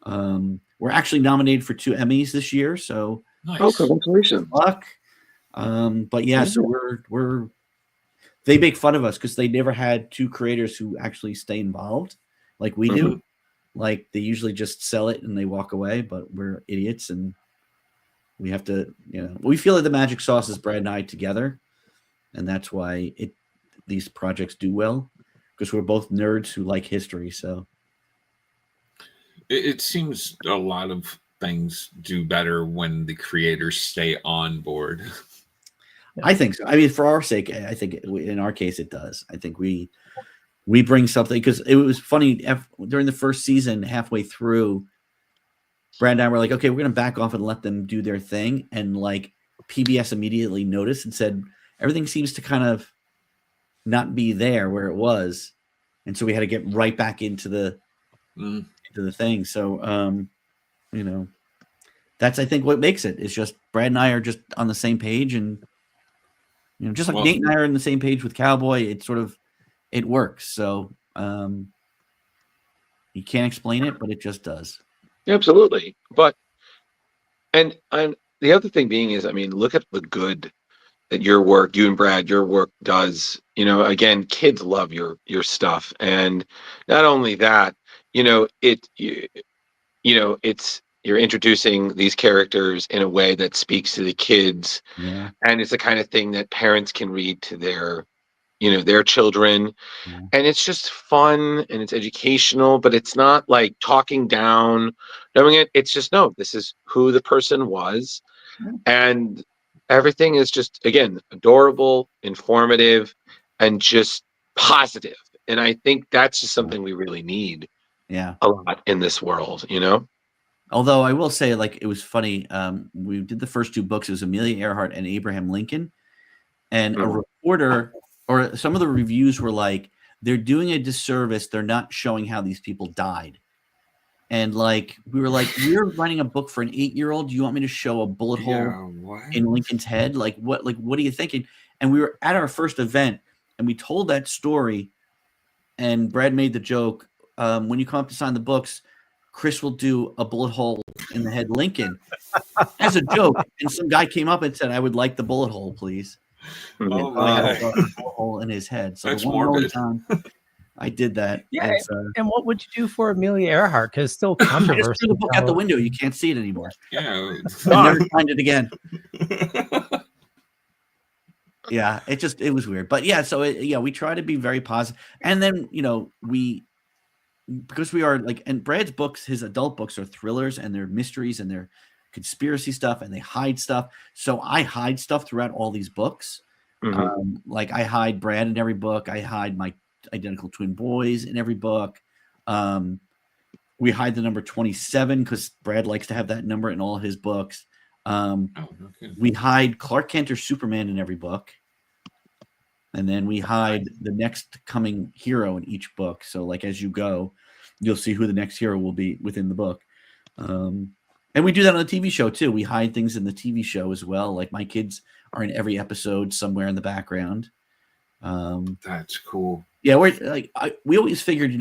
Speaker 3: We're actually nominated for 2 Emmys this year. So
Speaker 10: nice. Oh, congratulations.
Speaker 3: Luck. But yeah, so they make fun of us because they never had 2 creators who actually stay involved like we do. Like they usually just sell it and they walk away, but we're idiots and we have to, we feel like the magic sauce is Brad and I together. And that's why these projects do well, because we're both nerds who like history. So
Speaker 2: it seems a lot of things do better when the creators stay on board.
Speaker 3: I think so. I mean, for our sake, I think in our case it does. I think we bring something, because it was funny during the first season, halfway through, Brad and I were like, okay, we're going to back off and let them do their thing. And like PBS immediately noticed and said, everything seems to kind of not be there where it was. And so we had to get right back into the thing. So, that's, I think, what makes it. It's just Brad and I are just on the same page, and, just like Nate and I are on the same page with Cowboy, it works. So, you can't explain it, but it just does.
Speaker 10: Absolutely. But, and the other thing being is, I mean, look at the good that you and Brad, your work does. Again, kids love your stuff. And not only that, you're introducing these characters in a way that speaks to the kids.
Speaker 3: Yeah.
Speaker 10: And it's the kind of thing that parents can read to their children.
Speaker 3: Yeah.
Speaker 10: And it's just fun and it's educational, but it's not like talking down, knowing it. It's just, no, this is who the person was. Yeah. And everything is just, again, adorable, informative, and just positive. And I think that's just something we really need
Speaker 3: Yeah.
Speaker 10: a lot in this world, you know?
Speaker 3: Although I will say, like, it was funny. We did the first 2 books. It was Amelia Earhart and Abraham Lincoln. And a reporter, or some of the reviews were like, they're doing a disservice. They're not showing how these people died. And like, we were like, we're writing a book for an 8-year-old. Do you want me to show a bullet hole in Lincoln's head? Like, what are you thinking? And we were at our first event and we told that story. And Brad made the joke, when you come up to sign the books, Chris will do a bullet hole in the head Lincoln as a joke. And some guy came up and said, I would like the bullet hole, please.
Speaker 2: Oh,
Speaker 3: and I had a bullet hole in his head. So
Speaker 2: that's
Speaker 3: the one
Speaker 2: morbid.
Speaker 3: time I did that.
Speaker 1: Yeah. And what would you do for Amelia Earhart? Because it's still
Speaker 3: I just
Speaker 1: controversy.
Speaker 3: threw the book out the window. You can't see it anymore.
Speaker 2: Yeah.
Speaker 3: I'll never find it again. Yeah, it was weird. But yeah, so we try to be very positive. And then, because we are like, and Brad's books, his adult books are thrillers and they're mysteries and they're conspiracy stuff and they hide stuff. So I hide stuff throughout all these books. Like I hide Brad in every book. I hide my identical twin boys in every book. We hide the number 27 because Brad likes to have that number in all his books. We hide Clark Kent or Superman in every book. And then we hide the next coming hero in each book. So like as you go, you'll see who the next hero will be within the book. And we do that on the TV show too. We hide things in the TV show as well. Like my kids are in every episode somewhere in the background.
Speaker 2: That's cool.
Speaker 3: Yeah, we always figured,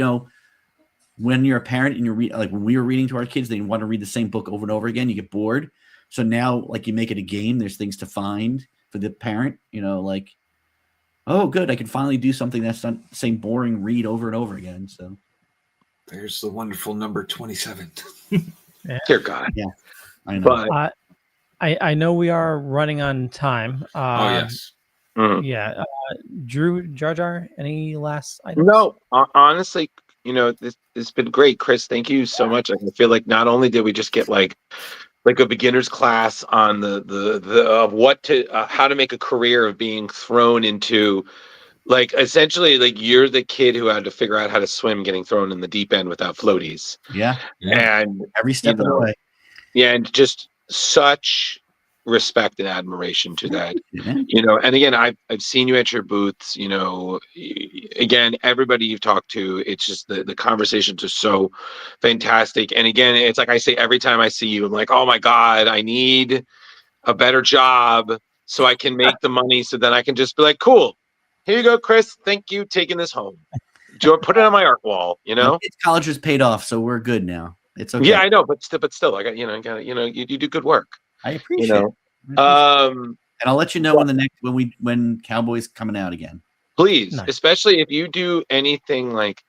Speaker 3: when you're a parent and like when we were reading to our kids, they want to read the same book over and over again. You get bored. So now, like you make it a game. There's things to find for the parent. Like, oh, good, I can finally do something that's not the same boring read over and over again. So
Speaker 2: there's the wonderful number 27.
Speaker 10: Dear God.
Speaker 3: Yeah, I know.
Speaker 10: But
Speaker 1: I know we are running on time.
Speaker 2: Oh yes.
Speaker 1: Yeah. Drew, Jar Jar, any last items?
Speaker 10: No, honestly, it's been great, Chris. Thank you so much. I feel like not only did we just get like a beginner's class on the how to make a career of being thrown into, like, essentially, like, you're the kid who had to figure out how to swim getting thrown in the deep end without floaties.
Speaker 3: Yeah.
Speaker 10: And
Speaker 3: every step of the way.
Speaker 10: Yeah, and just such respect and admiration to that. And again, I've seen you at your booths. Again, everybody you've talked to, it's just the conversations are so fantastic. And again, it's like I say every time I see you, I'm like, oh my God, I need a better job so I can make the money, so then I can just be like, cool, here you go, Chris, thank you, taking this home. Do you put it on my art wall?
Speaker 3: It's college is paid off, so we're good now. It's okay.
Speaker 10: Yeah, I know, but still, I got you do good work.
Speaker 3: I appreciate it. And I'll let you know when Cowboy's coming out again.
Speaker 10: Please, nice. Especially if you do anything like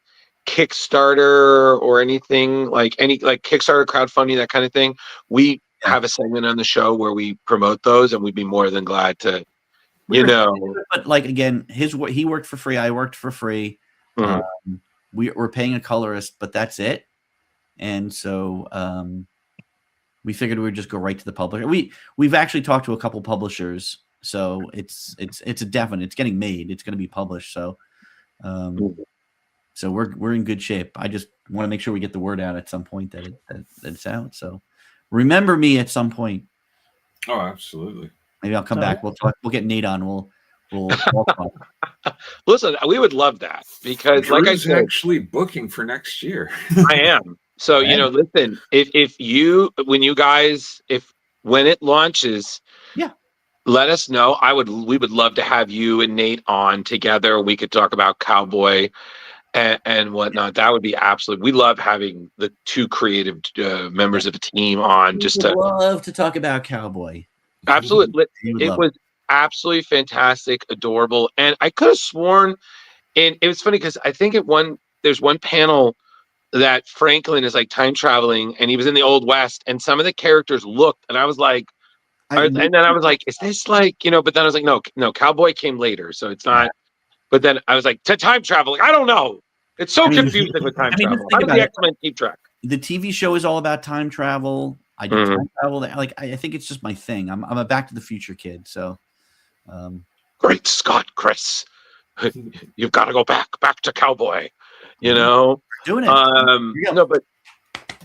Speaker 10: Kickstarter or anything like Kickstarter crowdfunding, that kind of thing. We have a segment on the show where we promote those, and we'd be more than glad to,
Speaker 3: But like again, he worked for free. I worked for free.
Speaker 10: Mm-hmm.
Speaker 3: We're paying a colorist, but that's it. And so we figured we would just go right to the publisher. We've actually talked to a couple publishers, so it's a definite. It's getting made. It's going to be published. So, so we're in good shape. I just want to make sure we get the word out at some point that it's out. So, remember me at some point.
Speaker 2: Oh, absolutely.
Speaker 3: Maybe I'll come back. We'll talk. We'll get Nate on. We'll talk.
Speaker 10: Listen, we would love that because,
Speaker 2: Drew's
Speaker 10: like I said,
Speaker 2: actually booking for next year.
Speaker 10: I am. So, listen, when it launches, let us know. We would love to have you and Nate on together. We could talk about Cowboy and whatnot. That would be we love having the two creative members of a team on.
Speaker 3: Love to talk about Cowboy.
Speaker 10: Absolutely. It was absolutely fantastic, adorable. And I could have sworn, and it was funny because I think there's one panel that Franklin is like time traveling and he was in the Old West and some of the characters looked, and I was like, and then I was like, is this like, but then I was like, no, Cowboy came later. So it's not, but then I was like, to time traveling, I don't know. It's so confusing with time travel. How did the X-Men keep track?
Speaker 3: The TV show is all about time travel. I do time travel. Like, I think it's just my thing. I'm a Back to the Future kid. So,
Speaker 10: Great Scott, Chris. you've got to go back to Cowboy. You know,
Speaker 3: Doing it.
Speaker 10: No, but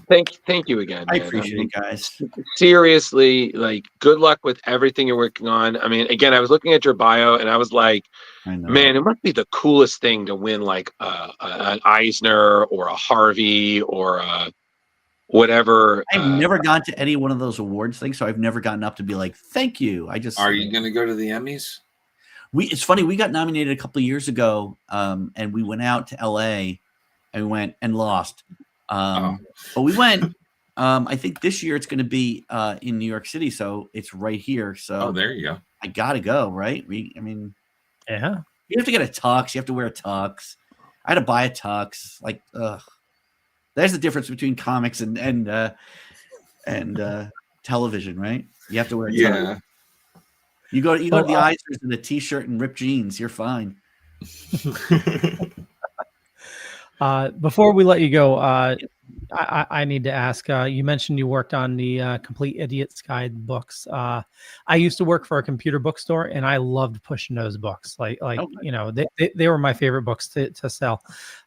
Speaker 10: thank you again.
Speaker 3: I
Speaker 10: man.
Speaker 3: appreciate it, guys.
Speaker 10: Seriously, like, good luck with everything you're working on. I mean, again, I was looking at your bio and I was like,
Speaker 3: I know.
Speaker 10: man, it must be the coolest thing to win like an Eisner or a Harvey or a whatever.
Speaker 3: I've never gone to any one of those awards things, so I've never gotten up to be like, thank you.
Speaker 2: Are you going to go to the Emmys?
Speaker 3: It's funny, we got nominated a couple of years ago, and we went out to LA and we went and lost. But we went. I think this year it's going to be in New York City, so it's right here. So
Speaker 2: there you go.
Speaker 3: I gotta go, right?
Speaker 1: Yeah.
Speaker 3: You have to get a tux. You have to wear a tux. I had to buy a tux. Like, there's the difference between comics and television, right? You have to wear a tux.
Speaker 2: Yeah.
Speaker 3: You go to the Eisners in a t-shirt and ripped jeans. You're fine.
Speaker 1: Before we let you go, I need to ask. You mentioned you worked on the Complete Idiot's Guide books. I used to work for a computer bookstore, and I loved pushing those books. They were my favorite books to sell.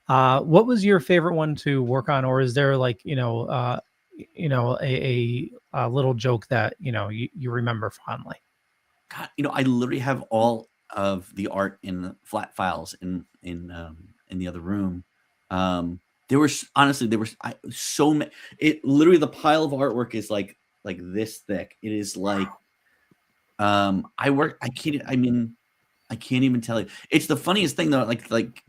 Speaker 1: What was your favorite one to work on, or is there a little joke that you remember fondly?
Speaker 3: God, I literally have all of the art in the flat files in the other room. There were so many. It literally, the pile of artwork is like this thick. It is like, I can't even tell you. It's the funniest thing though. Like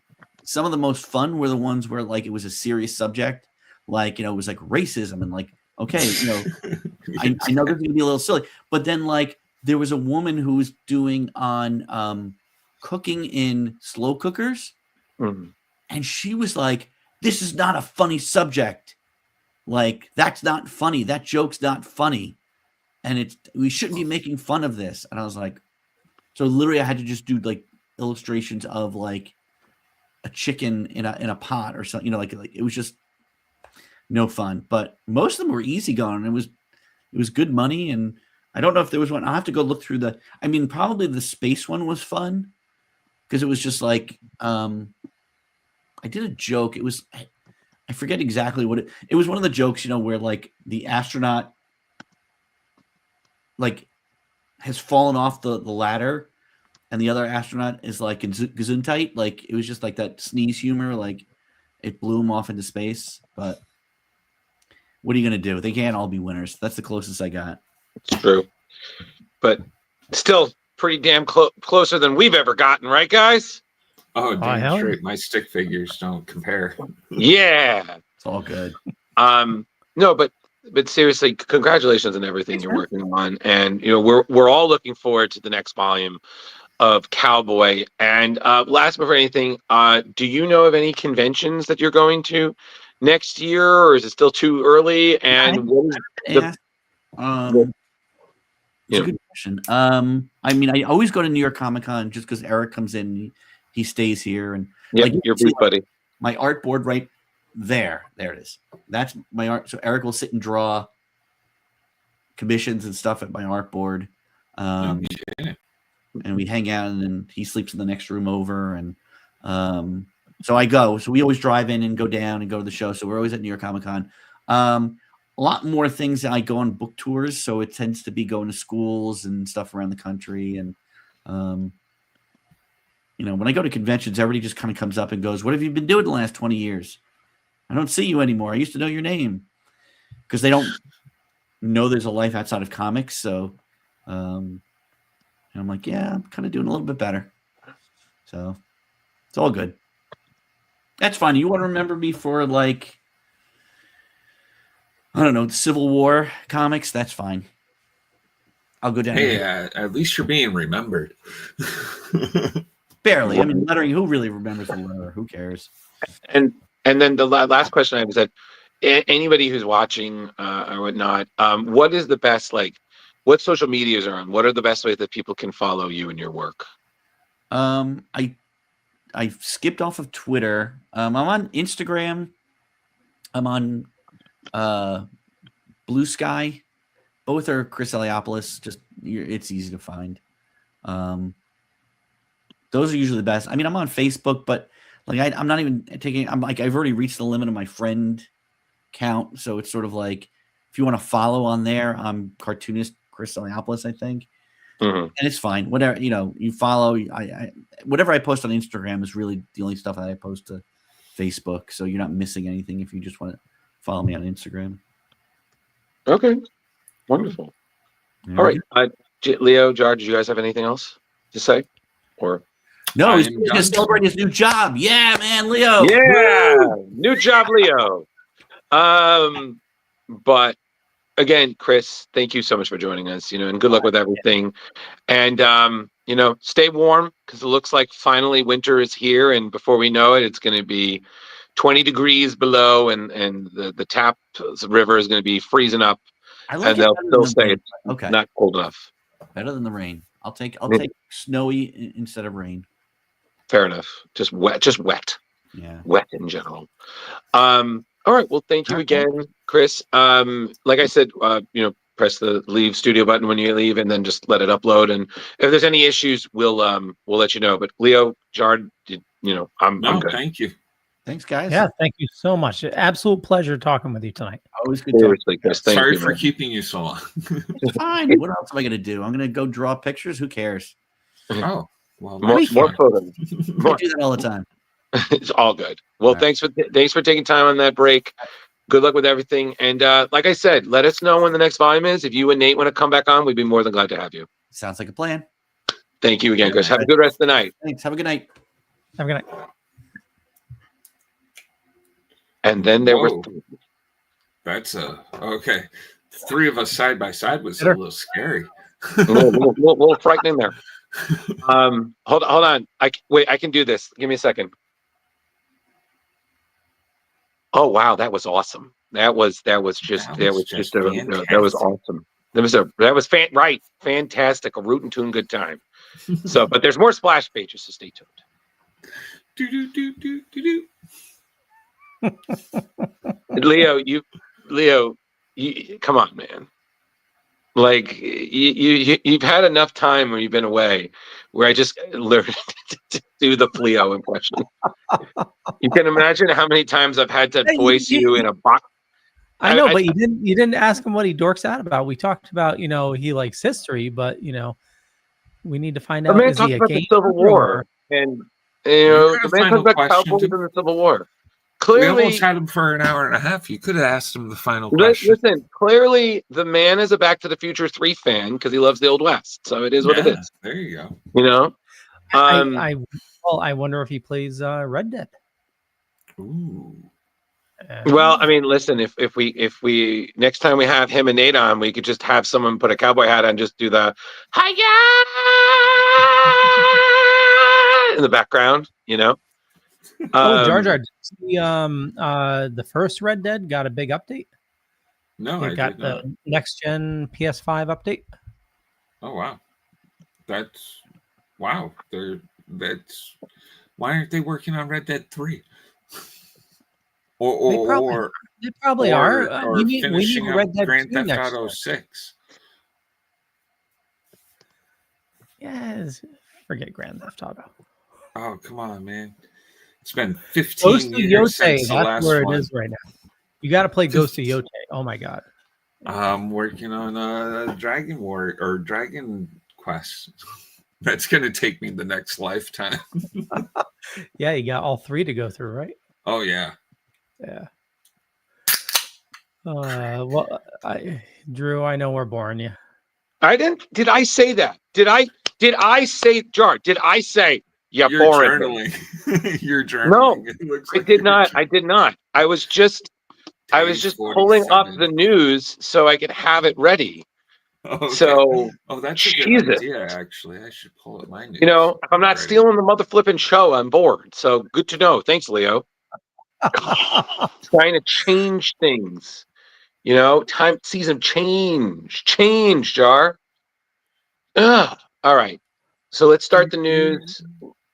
Speaker 3: some of the most fun were the ones where like it was a serious subject, like it was like racism and like, okay, I know this is gonna be a little silly, but then like there was a woman who was doing on cooking in slow cookers, and she was like, this is not a funny subject. Like, that's not funny. That joke's not funny. And we shouldn't be making fun of this. And I was like, so literally I had to just do like illustrations of like a chicken in a pot or something, like it was just no fun. But most of them were easy going. It was good money. And I don't know if there was one. I'll have to go look through probably the space one was fun because it was just like, I did a joke. It was, I forget exactly what it was. One of the jokes, where like the astronaut like has fallen off the ladder and the other astronaut is like in gesundheit. Like it was just like that sneeze humor. Like it blew him off into space. But what are you going to do? They can't all be winners. That's the closest I got.
Speaker 10: It's true. But still pretty damn closer than we've ever gotten. Right, guys?
Speaker 2: Oh, damn straight. My stick figures don't compare.
Speaker 10: Yeah.
Speaker 3: It's all good.
Speaker 10: No, but seriously, congratulations on everything you're working on. And, we're all looking forward to the next volume of Cowboy. And last before anything, do you know of any conventions that you're going to next year, or is it still too early? And what is
Speaker 3: it's a good question. I always go to New York Comic Con just because Eric comes in. He stays here, and
Speaker 10: your booth buddy.
Speaker 3: My art board right there. There it is. That's my art. So Eric will sit and draw commissions and stuff at my art board. And we hang out, and then he sleeps in the next room over. And so I go. So we always drive in and go down and go to the show. So we're always at New York Comic Con. A lot more things. I go on book tours, so it tends to be going to schools and stuff around the country. And when I go to conventions, everybody just kind of comes up and goes, "What have you been doing the last 20 years? I don't see you anymore. I used to know your name," because they don't know there's a life outside of comics. So, and I'm like, yeah, I'm kind of doing a little bit better. So it's all good. That's fine. You want to remember me for like, I don't know, Civil War comics? That's fine. I'll go down.
Speaker 2: Hey, at least you're being remembered.
Speaker 3: Barely. Lettering. Who really remembers the letter? Who cares?
Speaker 10: And then the last question I have is that anybody who's watching or whatnot, what is the best, what social medias are on? What are the best ways that people can follow you and your work?
Speaker 3: I skipped off of Twitter. I'm on Instagram. I'm on Blue Sky. Both are Chris Eliopoulos. It's easy to find. Those are usually the best. I mean, I'm on Facebook, but like I'm not even taking. I'm like I've already reached the limit of my friend count, so it's sort of like if you want to follow on there, I'm cartoonist Chris Eliopoulos, I think, and it's fine. Whatever you follow. I whatever I post on Instagram is really the only stuff that I post to Facebook, so you're not missing anything if you just want to follow me on Instagram.
Speaker 10: Okay, wonderful. All right, Leo, Jar, did you guys have anything else to say? Or
Speaker 3: no, he's going to celebrate his new job. Yeah, man, Leo.
Speaker 10: Yeah, new job, Leo. But again, Chris, thank you so much for joining us. And good luck with everything. And stay warm because it looks like finally winter is here, and before we know it, it's going to be 20 degrees below, and the tap river is going to be freezing up. And they'll still say it's not cold enough.
Speaker 3: Better than the rain. I'll take snowy instead of rain.
Speaker 10: Fair enough. Just wet.
Speaker 3: Yeah.
Speaker 10: Wet in general. All right. Well, thank you again, Chris. Like I said, press the leave studio button when you leave, and then just let it upload. And if there's any issues, we'll let you know. But Leo, Jard, I'm good.
Speaker 2: Thank you.
Speaker 3: Thanks, guys.
Speaker 1: Yeah, thank you so much. Absolute pleasure talking with you tonight.
Speaker 3: Always good talking.
Speaker 10: Chris,
Speaker 2: Sorry for keeping you so long.
Speaker 3: It's fine. What else am I going to do? I'm going to go draw pictures. Who cares?
Speaker 2: Oh, well,
Speaker 10: more photos.
Speaker 3: I do that all the time.
Speaker 10: It's all good. Well, thanks for taking time on that break. Good luck with everything. And like I said, let us know when the next volume is. If you and Nate want to come back on, we'd be more than glad to have you.
Speaker 3: Sounds like a plan.
Speaker 10: Thank you again, Chris. Have a good rest of the night.
Speaker 3: Thanks. Have a good night.
Speaker 1: Have a good night.
Speaker 10: And then there
Speaker 2: Whoa.
Speaker 10: were.
Speaker 2: That's okay. 3 of us side by side was a little scary.
Speaker 10: a little frightening there. Hold on. I can do this. Give me a second. Oh wow, that was awesome. That was awesome. That was fantastic. A root and tune good time. So, but there's more splash pages, so stay tuned. Leo, you come on, man. Like you've had enough time where you've been away, where I just learned to do the Fleo impression. You can imagine how many times I've had to voice you in a box.
Speaker 1: I know, but you didn't ask him what he dorks out about. We talked about he likes history, but we need to find out.
Speaker 10: The man
Speaker 1: is
Speaker 10: talked
Speaker 1: he a
Speaker 10: about the Civil War, and the man talked about cowboys in the Civil War. Clearly,
Speaker 2: we almost had him for an hour and a half. You could have asked him the final question.
Speaker 10: Listen, clearly the man is a Back to the Future 3 fan because he loves the Old West. So it is what it is.
Speaker 2: There you go.
Speaker 1: I wonder if he plays Red Dead.
Speaker 2: Ooh.
Speaker 10: Well, I mean, listen, if we next time we have him and Nate on, we could just have someone put a cowboy hat on and just do the hi-ya in the background,
Speaker 1: Jar Jar, the first Red Dead got a big update.
Speaker 2: No,
Speaker 1: it got the next gen PS5 update.
Speaker 2: Oh wow, wow. Why aren't they working on Red Dead 3?
Speaker 1: They probably are.
Speaker 2: We
Speaker 1: need Red Dead
Speaker 2: Grand
Speaker 1: 2
Speaker 2: Theft
Speaker 1: next
Speaker 2: Auto
Speaker 1: year.
Speaker 2: 6.
Speaker 1: Yes, forget Grand Theft Auto.
Speaker 2: Oh come on, man! It's been 15
Speaker 1: Ghost of
Speaker 2: years
Speaker 1: Yote,
Speaker 2: since the
Speaker 1: that's
Speaker 2: last
Speaker 1: where
Speaker 2: one.
Speaker 1: it is right now. You got to play Ghost of Yote. Oh my god!
Speaker 2: I'm working on Dragon War or Dragon Quest. That's going to take me the next lifetime.
Speaker 1: Yeah, you got all 3 to go through, right?
Speaker 2: Oh yeah.
Speaker 1: Yeah. Drew, I know we're boring you.
Speaker 10: I didn't. Did I say that? Did I say, Jar? Did I say you're boring?
Speaker 2: Journaling. You're journaling.
Speaker 10: No,
Speaker 2: I
Speaker 10: did not. I did not. I was just pulling up the news so I could have it ready.
Speaker 2: Okay.
Speaker 10: So,
Speaker 2: that's a good idea. Actually, I should pull up my news.
Speaker 10: if I'm not stealing the mother flipping show, I'm bored. So good to know. Thanks, Leo. Trying to change things. Time season change, Jar. Ugh. All right. So let's start the news.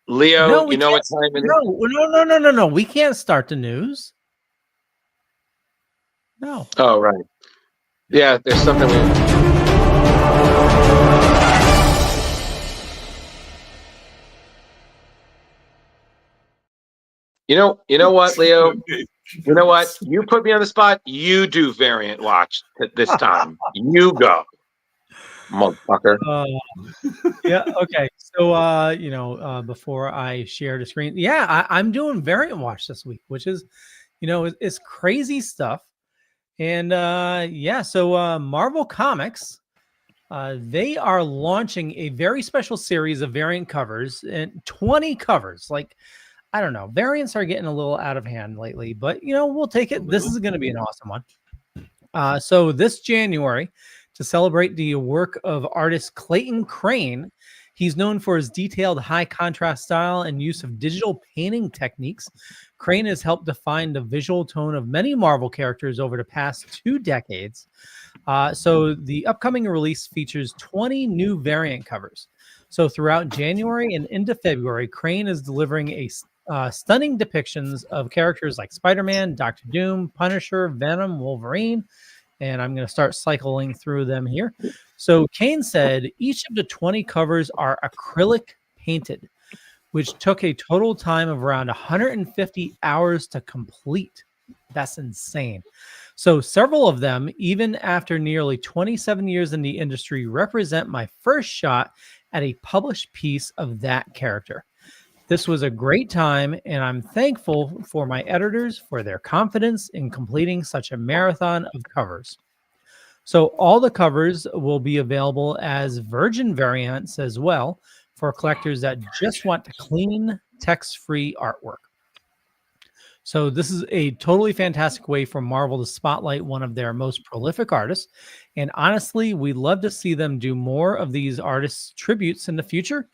Speaker 10: Leo, what time it is?
Speaker 1: No. We can't start the news. No.
Speaker 10: Oh, right. Yeah, there's something. You know what, Leo? You know what? You put me on the spot. You do variant watch this time. You go, motherfucker.
Speaker 1: Yeah. Okay. So, before I share the screen, I'm doing variant watch this week, which is, it's crazy stuff. And so Marvel Comics, they are launching a very special series of variant covers and 20 covers. Like, I don't know, variants are getting a little out of hand lately, but we'll take it. This is going to be an awesome one. So this January, to celebrate the work of artist Clayton Crane, he's known for his detailed high contrast style and use of digital painting techniques. Crane has helped define the visual tone of many Marvel characters over the past 2 decades. So the upcoming release features 20 new variant covers. So throughout January and into February, Crane is delivering stunning depictions of characters like Spider-Man, Doctor Doom, Punisher, Venom, Wolverine, and I'm going to start cycling through them here. So Kane said each of the 20 covers are acrylic painted, which took a total time of around 150 hours to complete. That's insane. So several of them, even after nearly 27 years in the industry, represent my first shot at a published piece of that character. This was a great time, and I'm thankful for my editors for their confidence in completing such a marathon of covers. So all the covers will be available as Virgin variants as well for collectors that just want clean, text-free artwork. So this is a totally fantastic way for Marvel to spotlight one of their most prolific artists. And honestly, we'd love to see them do more of these artists' tributes in the future.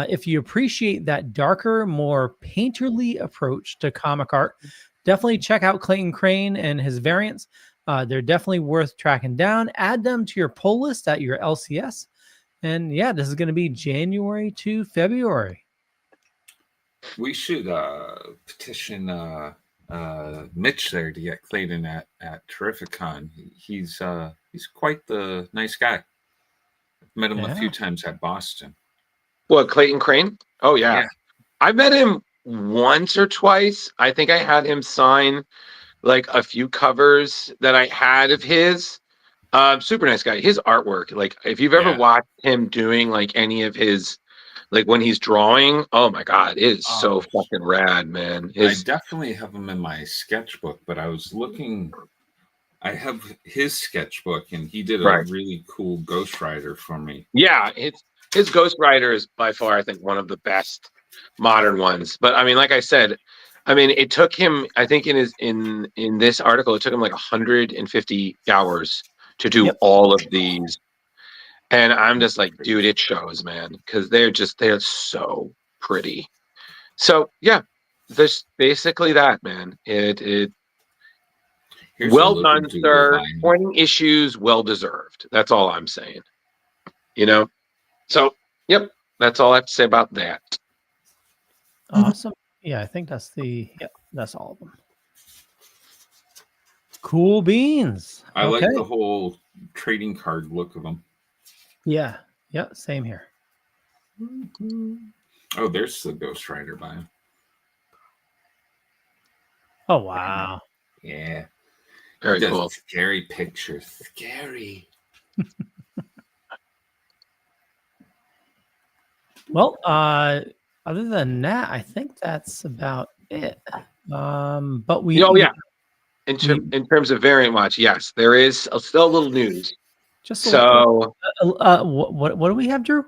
Speaker 1: If you appreciate that darker, more painterly approach to comic art, definitely check out Clayton Crane and his variants. They're definitely worth tracking down. Add them to your pull list at your LCS. And this is going to be January to February.
Speaker 2: We should petition Mitch there to get Clayton at Terrificon. He's quite the nice guy. I've met him a few times at Boston.
Speaker 10: What, Clayton Crane? Oh yeah. I met him once or twice. I think I had him sign like a few covers that I had of his. Super nice guy. His artwork, like if you've ever watched him doing like any of his, like when he's drawing, oh my God, it is so fucking rad, man.
Speaker 2: I definitely have him in my sketchbook, but I was looking, I have his sketchbook and he did a really cool Ghost Rider for me.
Speaker 10: Yeah, his Ghost Rider is by far, I think, one of the best modern ones. But I mean, like I said, I mean, it took him, I think in this article, it took him like 150 hours to do all of these. And I'm just like, dude, it shows, man, because they're so pretty. So yeah, there's basically that, man. It well done, sir. 20 issues, well deserved. That's all I'm saying. So yep, that's all I have to say about that.
Speaker 1: Awesome. Yeah, I think that's that's all of them. Cool beans.
Speaker 2: I like the whole trading card look of them.
Speaker 1: Yeah, same here.
Speaker 2: Oh, there's the Ghost Rider by him.
Speaker 1: Oh, wow.
Speaker 2: Yeah.
Speaker 10: Very cool.
Speaker 2: Scary picture. Scary.
Speaker 1: Well, other than that, I think that's about it. But we...
Speaker 10: Oh, yeah. In terms of variant watch, yes, there is still a little news.
Speaker 1: Just
Speaker 10: so,
Speaker 1: what do we have, Drew?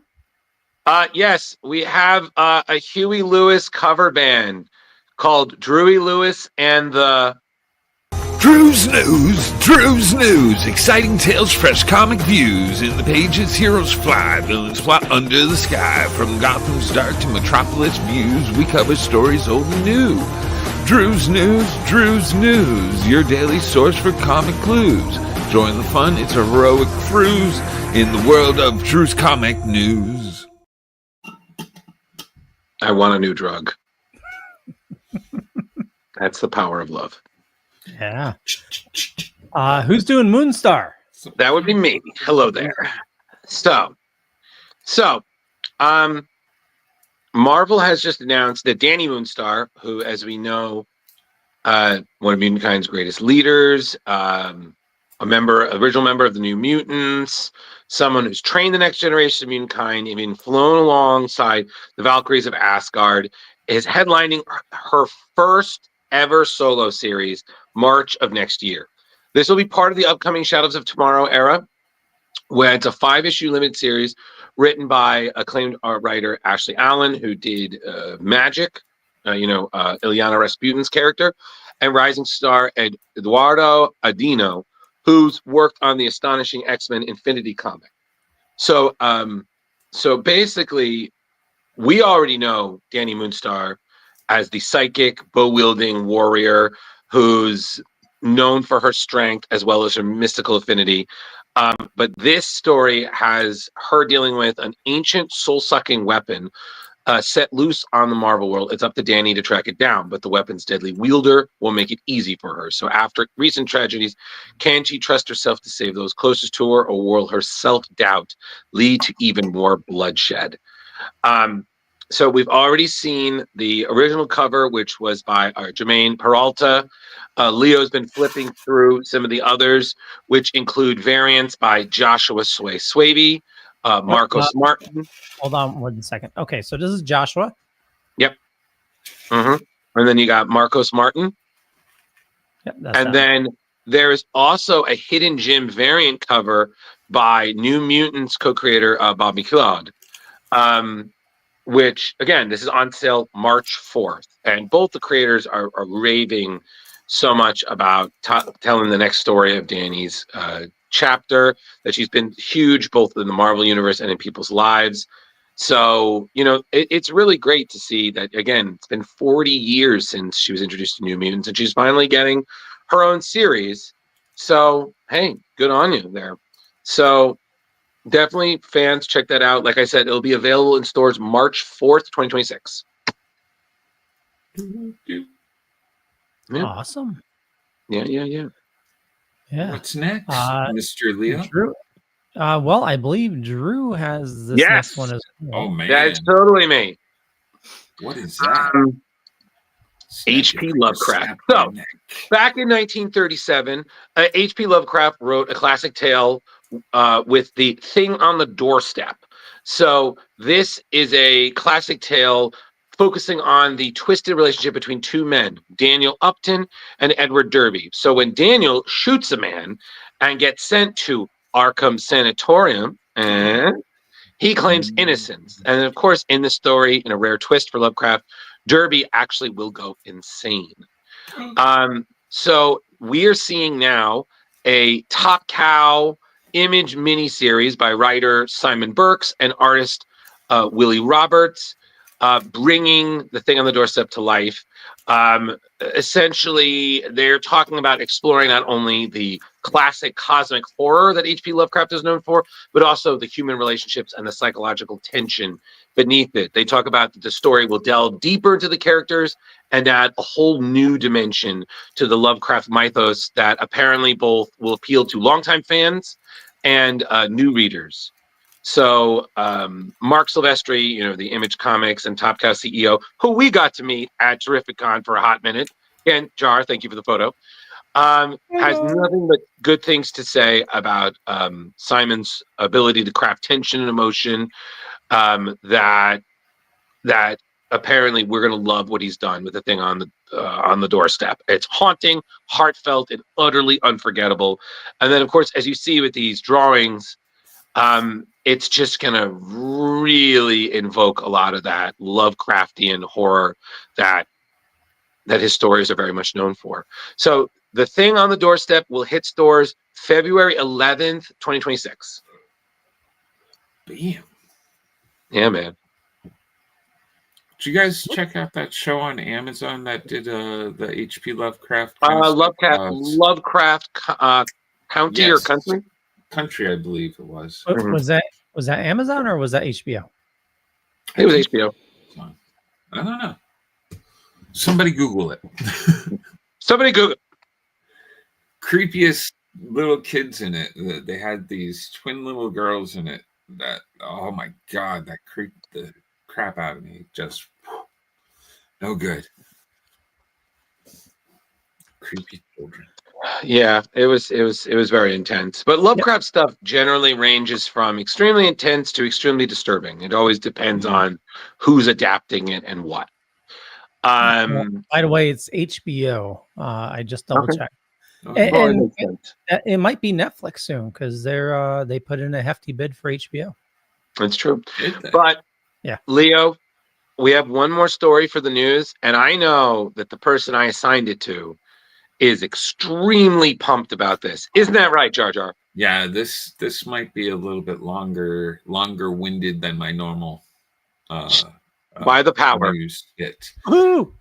Speaker 10: Yes, we have a Huey Lewis cover band called Drewy Lewis and the
Speaker 8: Drew's News. Exciting tales, fresh comic views. In the pages, heroes fly, villains plot under the sky. From Gotham's dark to Metropolis views, we cover stories old and new. Drew's News, your daily source for comic clues. Join the fun, it's a heroic cruise in the world of Drew's comic news.
Speaker 10: I want a new drug. That's the power of love.
Speaker 1: Yeah. Who's doing Moonstar?
Speaker 10: That would be me. Hello there. So, Marvel has just announced that Danny Moonstar, who, as we know, one of Mutantkind's greatest leaders, original member of the New Mutants, someone who's trained the next generation of Mutantkind, even flown alongside the Valkyries of Asgard, is headlining her first ever solo series, March of next year. This will be part of the upcoming Shadows of Tomorrow era, where it's a 5-issue limited series written by acclaimed art writer Ashley Allen, who did Magic, Ileana Rasputin's character, and rising star Eduardo Adino, who's worked on the astonishing X-Men Infinity comic. So basically, we already know Danny Moonstar as the psychic, bow-wielding warrior who's known for her strength as well as her mystical affinity. But this story has her dealing with an ancient soul-sucking weapon set loose on the Marvel world. It's up to Danny to track it down, but the weapon's deadly wielder will make it easy for her. So after recent tragedies, can she trust herself to save those closest to her, or will her self-doubt lead to even more bloodshed? So we've already seen the original cover, which was by Jermaine Peralta. Leo's been flipping through some of the others, which include variants by Joshua Swaby, Marcos Martin.
Speaker 1: Hold on 1 second. Okay, so this is Joshua.
Speaker 10: Yep. And then you got Marcos Martin.
Speaker 1: Yep,
Speaker 10: and then there is also a Hidden Gem variant cover by New Mutants co-creator Bob McLeod. Which, again, this is on sale March 4th. And both the creators are raving so much about telling the next story of Danny's chapter, that she's been huge both in the Marvel Universe and in people's lives. So, it's really great to see that, again, it's been 40 years since she was introduced to New Mutants, and she's finally getting her own series. So, hey, good on you there. So, definitely, fans, check that out. Like I said, it'll be available in stores March 4th, 2026.
Speaker 1: Yeah. Awesome.
Speaker 10: Yeah.
Speaker 2: What's next, Mr. Leo?
Speaker 1: Drew. Well, I believe Drew has this next one as well.
Speaker 2: Oh, man.
Speaker 10: That's totally me.
Speaker 2: What is that?
Speaker 10: H.P. Lovecraft. So, back in 1937, H.P. Lovecraft wrote a classic tale with the thing on the doorstep. So this is a classic tale focusing on the twisted relationship between two men, Daniel Upton and Edward Derby. So when Daniel shoots a man and gets sent to Arkham Sanatorium, he claims innocence. And of course, in the story, in a rare twist for Lovecraft, Derby actually will go insane. So we are seeing now a Top Cow Image miniseries by writer Simon Burks and artist Willie Roberts, bringing the thing on the doorstep to life. Essentially, they're talking about exploring not only the classic cosmic horror that H.P. Lovecraft is known for, but also the human relationships and the psychological tension beneath it. They talk about that the story will delve deeper into the characters and add a whole new dimension to the Lovecraft mythos that apparently both will appeal to longtime fans and new readers. So Mark Silvestri, the Image Comics and Top Cow CEO, who we got to meet at Terrificon for a hot minute. Again, Jar, thank you for the photo. Has nothing but good things to say about Simon's ability to craft tension and emotion. That apparently we're going to love what he's done with the thing on the doorstep. It's haunting, heartfelt, and utterly unforgettable. And then, of course, as you see with these drawings, it's just going to really invoke a lot of that Lovecraftian horror that his stories are very much known for. So the thing on the doorstep will hit stores February 11th, 2026.
Speaker 2: Bam.
Speaker 10: Yeah, man.
Speaker 2: Did you guys check out that show on Amazon that did the H.P. Lovecraft?
Speaker 10: Lovecraft County or Country?
Speaker 2: Country, I believe it was.
Speaker 1: Was that Amazon or was that HBO?
Speaker 10: It was HBO.
Speaker 2: I don't know. Somebody Google it.
Speaker 10: Somebody Google.
Speaker 2: Creepiest little kids in it. They had these twin little girls in it. That, oh my God, the crap out of me. Just no good. Creepy children.
Speaker 10: Yeah, it was very intense. But Lovecraft stuff generally ranges from extremely intense to extremely disturbing. It always depends on who's adapting it and what.
Speaker 1: By the way, it's HBO. I just double checked.
Speaker 10: And
Speaker 1: it might be Netflix soon because they put in a hefty bid for HBO.
Speaker 10: That's true. But
Speaker 1: yeah,
Speaker 10: Leo, we have one more story for the news, and I know that the person I assigned it to is extremely pumped about this. Isn't that right, Jar Jar?
Speaker 2: Yeah, this might be a little bit longer winded than my normal
Speaker 10: by the power
Speaker 2: news hit.
Speaker 1: Woo!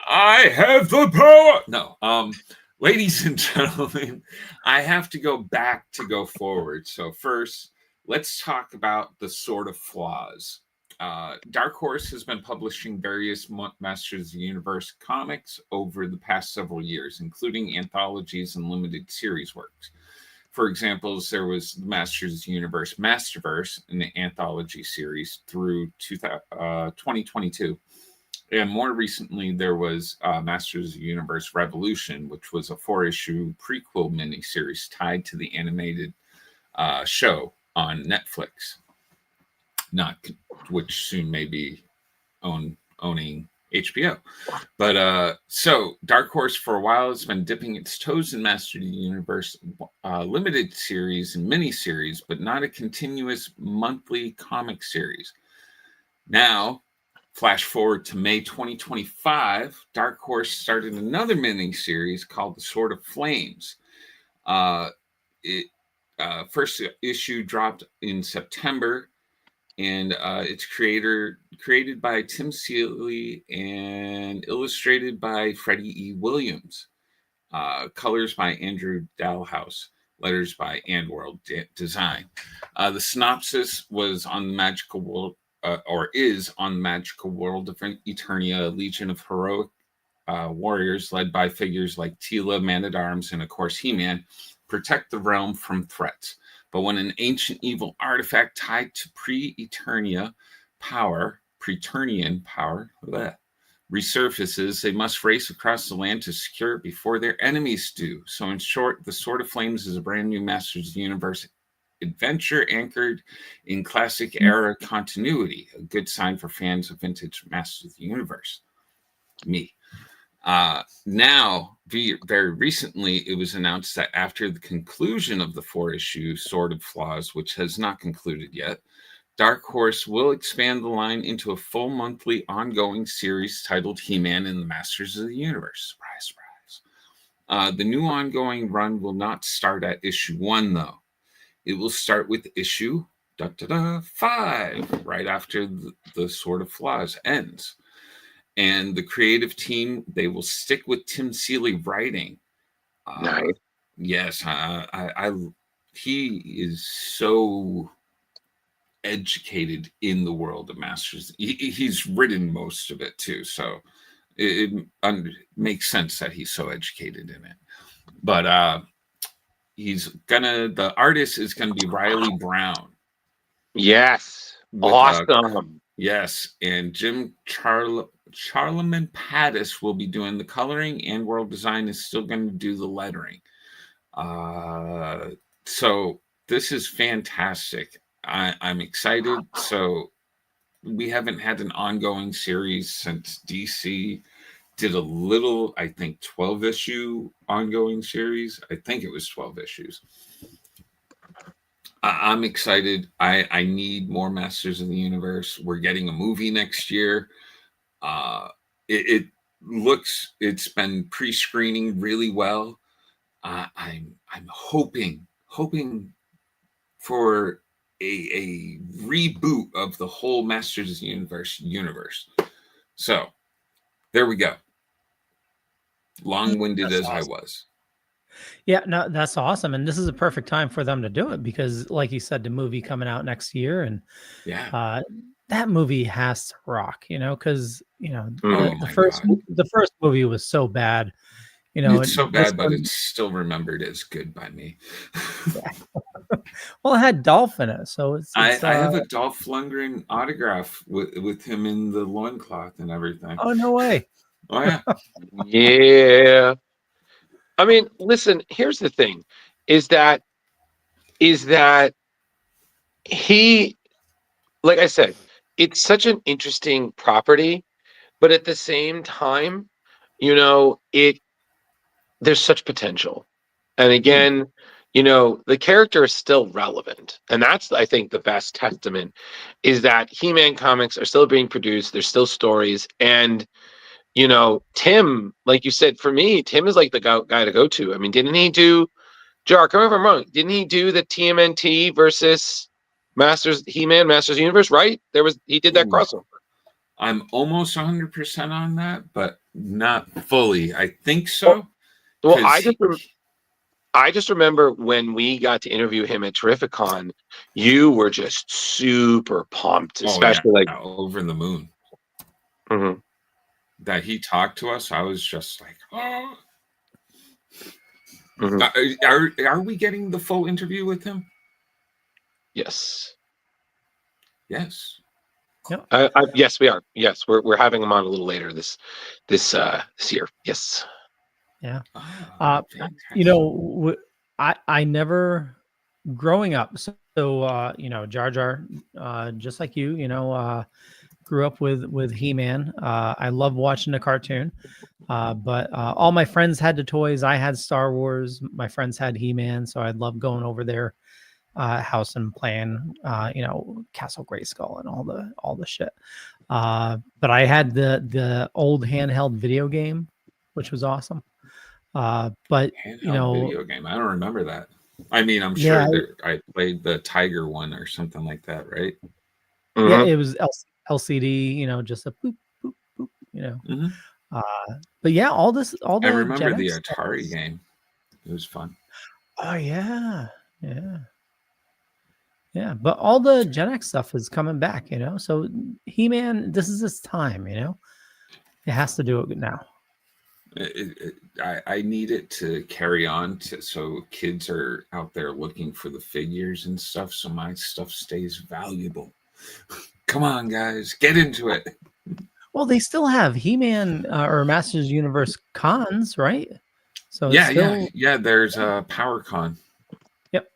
Speaker 2: I have the power. No, ladies and gentlemen, I have to go back to go forward. So first, let's talk about the Sword of Flaws. Dark Horse has been publishing various Masters of the Universe comics over the past several years, including anthologies and limited series works. For example, there was the Masters of the Universe Masterverse in the anthology series through 2022. And more recently, there was Masters of the Universe Revolution, which was a 4-issue prequel miniseries tied to the animated show on Netflix. Which soon may be owning HBO. But so Dark Horse for a while has been dipping its toes in Master of the Universe limited series and miniseries, but not a continuous monthly comic series. Now, flash forward to May 2025, Dark Horse started another miniseries called The Sword of Flames. First issue dropped in September. And it's created by Tim Seeley and illustrated by Freddie E. Williams. Colors by Andrew Dalhouse. Letters by AndWorld Design. The synopsis was on the magical world, or is on the magical world of Eternia, a legion of heroic warriors led by figures like Tila, Man-at-Arms, and of course He-Man, protect the realm from threats. But when an ancient evil artifact tied to Preternian power, resurfaces, they must race across the land to secure it before their enemies do. So in short, The Sword of Flames is a brand new Masters of the Universe adventure anchored in classic era continuity, a good sign for fans of vintage Masters of the Universe. Me. Now, very recently, it was announced that after the conclusion of the 4-issue Sword of Flaws, which has not concluded yet, Dark Horse will expand the line into a full monthly ongoing series titled He-Man and the Masters of the Universe. Surprise, surprise. The new ongoing run will not start at issue 1, though. It will start with issue 5, right after the Sword of Flaws ends. And the creative team, they will stick with Tim Seeley writing.
Speaker 10: Nice.
Speaker 2: Yes, he is so educated in the world of Masters. He's written most of it too, so it makes sense that he's so educated in it. But the artist is gonna be Riley Brown.
Speaker 10: Yes, awesome.
Speaker 2: Yes, and Jim Charlemagne Pattis will be doing the coloring, and World Design is still going to do the lettering. So this is fantastic. I'm excited. So we haven't had an ongoing series since DC did a little, I think, 12-issue ongoing series. I think it was 12 issues. I'm excited. I need more Masters of the Universe. We're getting a movie next year. It looks, it's been pre-screening really well. I'm hoping for a reboot of the whole Masters of the universe. So there we go. Long-winded as I was.
Speaker 1: Yeah, no, that's awesome. And this is a perfect time for them to do it because, like you said, the movie coming out next year, and that movie has to rock, because the first movie was so bad.
Speaker 2: It's so bad, but it's still remembered as good by me.
Speaker 1: Well, it had Dolph in it, so it's
Speaker 2: I have a Dolph Lundgren autograph with him in the loincloth and everything.
Speaker 1: Oh, no way.
Speaker 2: Oh yeah.
Speaker 10: Yeah. I mean, listen, here's the thing, is that he, like I said, it's such an interesting property, but at the same time, there's such potential. And again, the character is still relevant. And that's, I think, the best testament is that He-Man comics are still being produced. There's still stories. And, Tim, like you said, for me, Tim is like the guy to go to. I mean, didn't he do, Jar, correct me if I'm wrong, didn't he do the TMNT versus He-Man Masters Universe, right? He did that crossover.
Speaker 2: I'm almost 100% on that, but not fully. I think so.
Speaker 10: Well, I just remember when we got to interview him at Terrificon, you were just super pumped, especially
Speaker 2: over the moon.
Speaker 10: Mm-hmm.
Speaker 2: That he talked to us. I was just like, oh.
Speaker 10: Mm-hmm.
Speaker 2: Are we getting the full interview with him?
Speaker 10: Yes.
Speaker 2: Yes.
Speaker 1: Yep.
Speaker 10: Yes, we are. Yes, we're having him on a little later this year. Yes.
Speaker 1: Yeah.
Speaker 2: Fantastic.
Speaker 1: I never, growing up, so Jar Jar, just like you, grew up with He-Man. I love watching the cartoon, but all my friends had the toys. I had Star Wars. My friends had He-Man, so I loved going over their house and playing, Castle Grayskull and all the shit. But I had the old handheld video game, which was awesome. But
Speaker 2: handheld video game, I don't remember that. I mean, I'm sure I played the Tiger one or something like that, right?
Speaker 10: Mm-hmm.
Speaker 1: Yeah, it was LCD, just a boop boop boop,
Speaker 2: Mm-hmm.
Speaker 1: But yeah, all the
Speaker 2: I remember the
Speaker 1: Gen X
Speaker 2: Atari
Speaker 1: stuff.
Speaker 2: game. It was fun.
Speaker 1: Oh yeah. But all the Gen X stuff is coming back, so He-Man, this is his time, it has to do it now.
Speaker 2: I need it to carry on so kids are out there looking for the figures and stuff, so my stuff stays valuable. Come on, guys, get into it.
Speaker 1: Well, they still have He-Man or Masters Universe cons, right? So
Speaker 2: yeah. There's a PowerCon.
Speaker 1: Yep.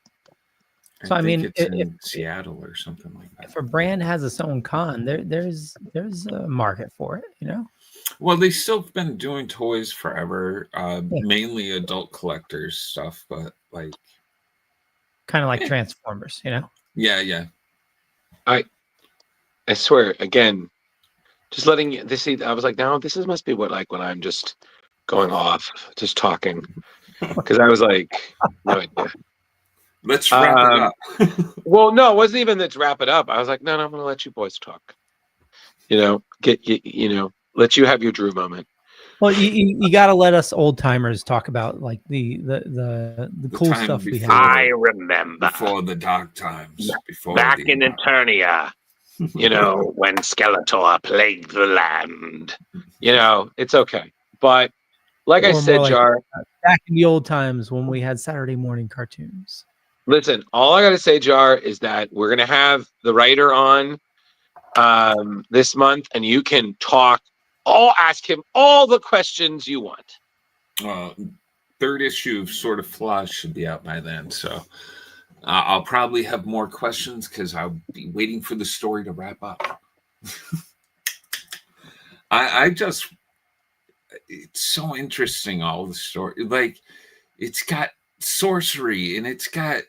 Speaker 1: So
Speaker 2: I
Speaker 1: mean,
Speaker 2: it's in Seattle or something like that.
Speaker 1: If a brand has its own con, there's a market for it,
Speaker 2: Well, they've still been doing toys forever, mainly adult collectors stuff, but like
Speaker 1: kind of like Transformers,
Speaker 2: Yeah.
Speaker 10: I swear, again, just letting you see. I was like, no, this must be what when I'm just going off, just talking, because I was like, no idea.
Speaker 2: Let's wrap it up.
Speaker 10: Well, no, it wasn't even let's wrap it up. I was like, no, I'm going to let you boys talk. Let you have your Drew moment.
Speaker 1: Well, you got to let us old timers talk about like the cool stuff we have.
Speaker 10: I remember
Speaker 2: before the dark times,
Speaker 10: back in Eternia, when Skeletor plagued the land. It's okay, but like I said, Jar,
Speaker 1: back in the old times when we had Saturday morning cartoons.
Speaker 10: Listen, all I got to say, Jar, is that we're gonna have the writer on this month, and you can ask him all the questions you want.
Speaker 2: Third issue of Sort of Flaws should be out by then, so I'll probably have more questions because I'll be waiting for the story to wrap up. It's so interesting, all the story. Like, it's got sorcery and it's got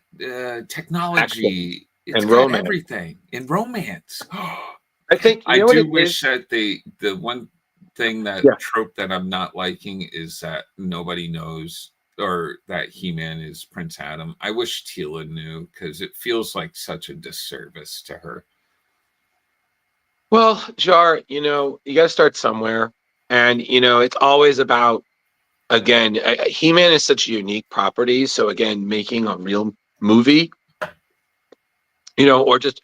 Speaker 2: technology, it's
Speaker 10: and
Speaker 2: got
Speaker 10: romance.
Speaker 2: Everything in romance.
Speaker 10: I think
Speaker 2: I do wish that the one thing trope that I'm not liking is that nobody knows, or that He-Man is Prince Adam. I wish Teela knew, because it feels like such a disservice to her.
Speaker 10: Well, Jar, you got to start somewhere, and it's always about, again, He-Man is such a unique property. So again, making a real movie, or just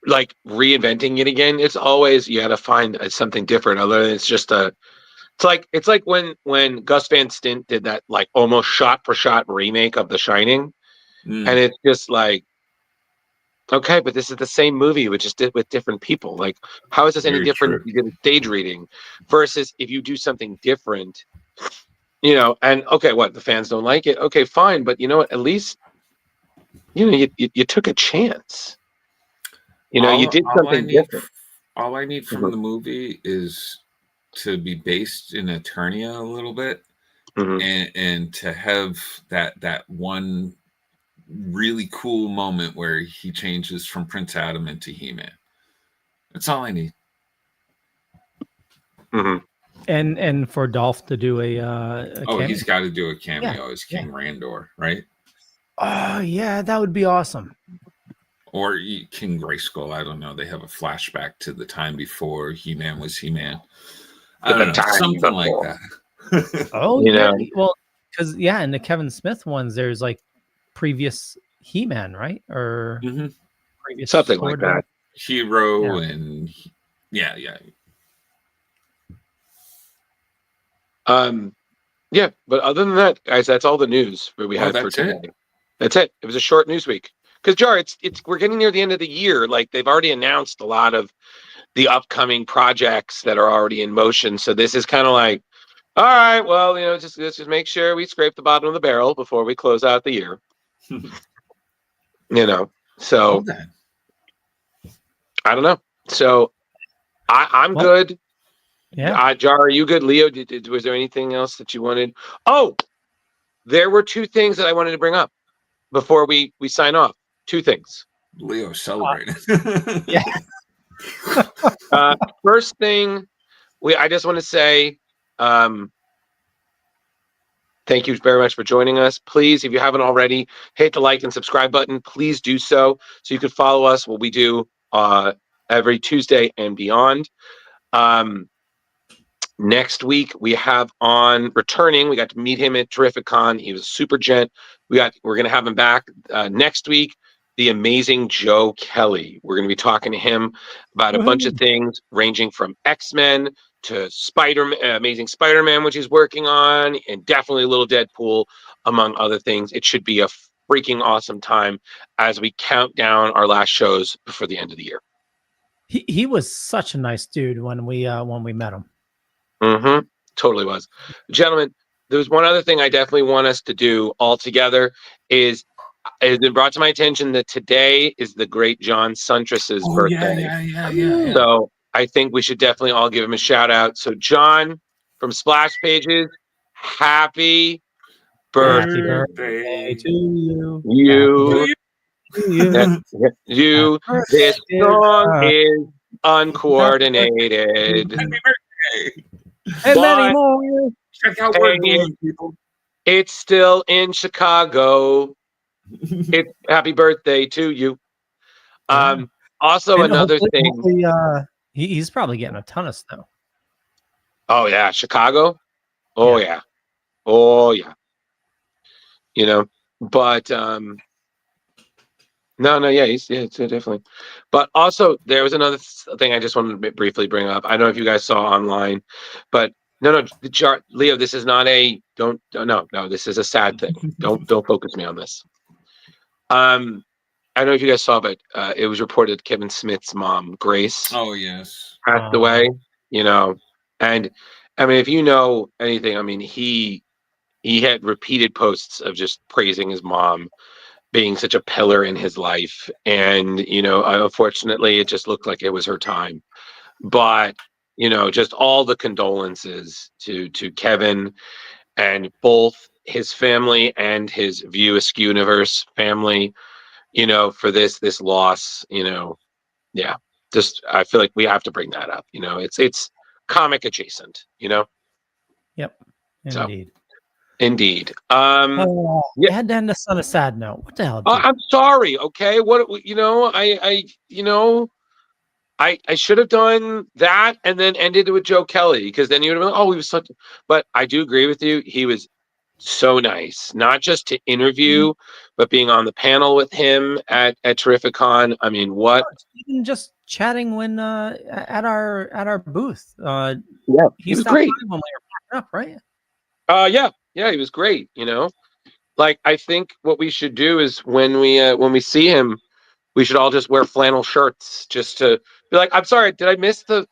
Speaker 10: like reinventing it again, it's always, you got to find something different other than it's just it's like when Gus Van Sant did that like almost shot for shot remake of The Shining, and it's just like, Okay, but this is the same movie with different people. Like, how is this any
Speaker 2: Very
Speaker 10: different
Speaker 2: true.
Speaker 10: if you did a stage reading versus if you do something different, you know? And okay, what, the fans don't like it? Okay, fine, but you know what? At least, you know, you took a chance. You know, you did something different.
Speaker 2: All I need from the movie is to be based in Eternia a little bit, and to have that one really cool moment where he changes from Prince Adam into He-Man. That's all I need.
Speaker 1: And for Dolph to do a cameo.
Speaker 2: He's got to do a cameo as King Randor, right?
Speaker 1: Oh yeah, that would be awesome.
Speaker 2: Or King Grayskull. I don't know. They have a flashback to the time before He-Man was He-Man. I don't know, something like that.
Speaker 1: Oh,
Speaker 10: you know,
Speaker 1: well, because in the Kevin Smith ones, there's like previous He-Man, right? Or previous
Speaker 10: something like that.
Speaker 2: Hero and yeah.
Speaker 10: But other than that, guys, that's all the news that we had for today. That's it. It was a short news week. Because Jar, it's we're getting near the end of the year. Like, they've already announced a lot of the upcoming projects that are already in motion. So this is kind of like, all right, well, you know, let's just make sure we scrape the bottom of the barrel before we close out the year. You know, so I don't know. So I'm good.
Speaker 1: Yeah.
Speaker 10: Jar, are you good? Leo, was there anything else that you wanted? Oh, there were two things that I wanted to bring up before we sign off. Two things.
Speaker 2: Leo celebrated.
Speaker 10: First thing, I just want to say thank you very much for joining us. Please, if you haven't already, hit the like and subscribe button. Please do so you can follow us, what we do every Tuesday and beyond. Next week we have on returning. We got to meet him at Terrificon. He was super gent. We're going to have him back next week. The amazing Joe Kelly. We're going to be talking to him about a bunch of things ranging from X-Men to Amazing Spider-Man, which he's working on, and definitely a little Deadpool, among other things. It should be a freaking awesome time as we count down our last shows before the end of the year.
Speaker 1: He was such a nice dude when we met him.
Speaker 10: Totally was. Gentlemen, there's one other thing I definitely want us to do all together is it has been brought to my attention that today is the great John Suntress's birthday.
Speaker 2: Yeah.
Speaker 10: So I think we should definitely all give him a shout out. So John from Splash Pages, happy birthday
Speaker 1: to you.
Speaker 10: You. This song is uncoordinated.
Speaker 2: Happy birthday.
Speaker 1: And many more.
Speaker 2: Check out Word Balloon, people.
Speaker 10: It's still in Chicago. It's happy birthday to you. Also,
Speaker 1: And
Speaker 10: another thing.
Speaker 1: hopefully, he's probably getting a ton of snow.
Speaker 10: Oh yeah, Chicago. Oh yeah. You know, but it's definitely. But also, there was another thing I just wanted to briefly bring up. I don't know if you guys saw online, but no, Leo, this is not a no. This is a sad thing. Don't focus me on this. I don't know if you guys saw, but it was reported that Kevin Smith's mom, Grace, passed away. You know, and I mean, if you know anything, I mean, he had repeated posts of just praising his mom being such a pillar in his life, and you know, unfortunately, it just looked like it was her time. But you know, just all the condolences to Kevin and both his family and his View Askew Universe family, you know, for this loss, you know. Yeah, just I feel like we have to bring that up. You know, it's comic adjacent, you know.
Speaker 1: Yep, indeed.
Speaker 10: Indeed.
Speaker 1: It had to end us on a sad note. What the hell?
Speaker 10: I'm sorry. Okay, what you know, I should have done that and then ended it with Joe Kelly, because then you would have been, he was such. But I do agree with you. He was so nice, not just to interview, but being on the panel with him at Terrificon. I mean, what?
Speaker 1: Even just chatting when at our booth.
Speaker 10: He was great
Speaker 1: when we were packing up, right?
Speaker 10: Yeah, he was great. You know, like I think what we should do is when we see him, we should all just wear flannel shirts just to be like, I'm sorry, did I miss the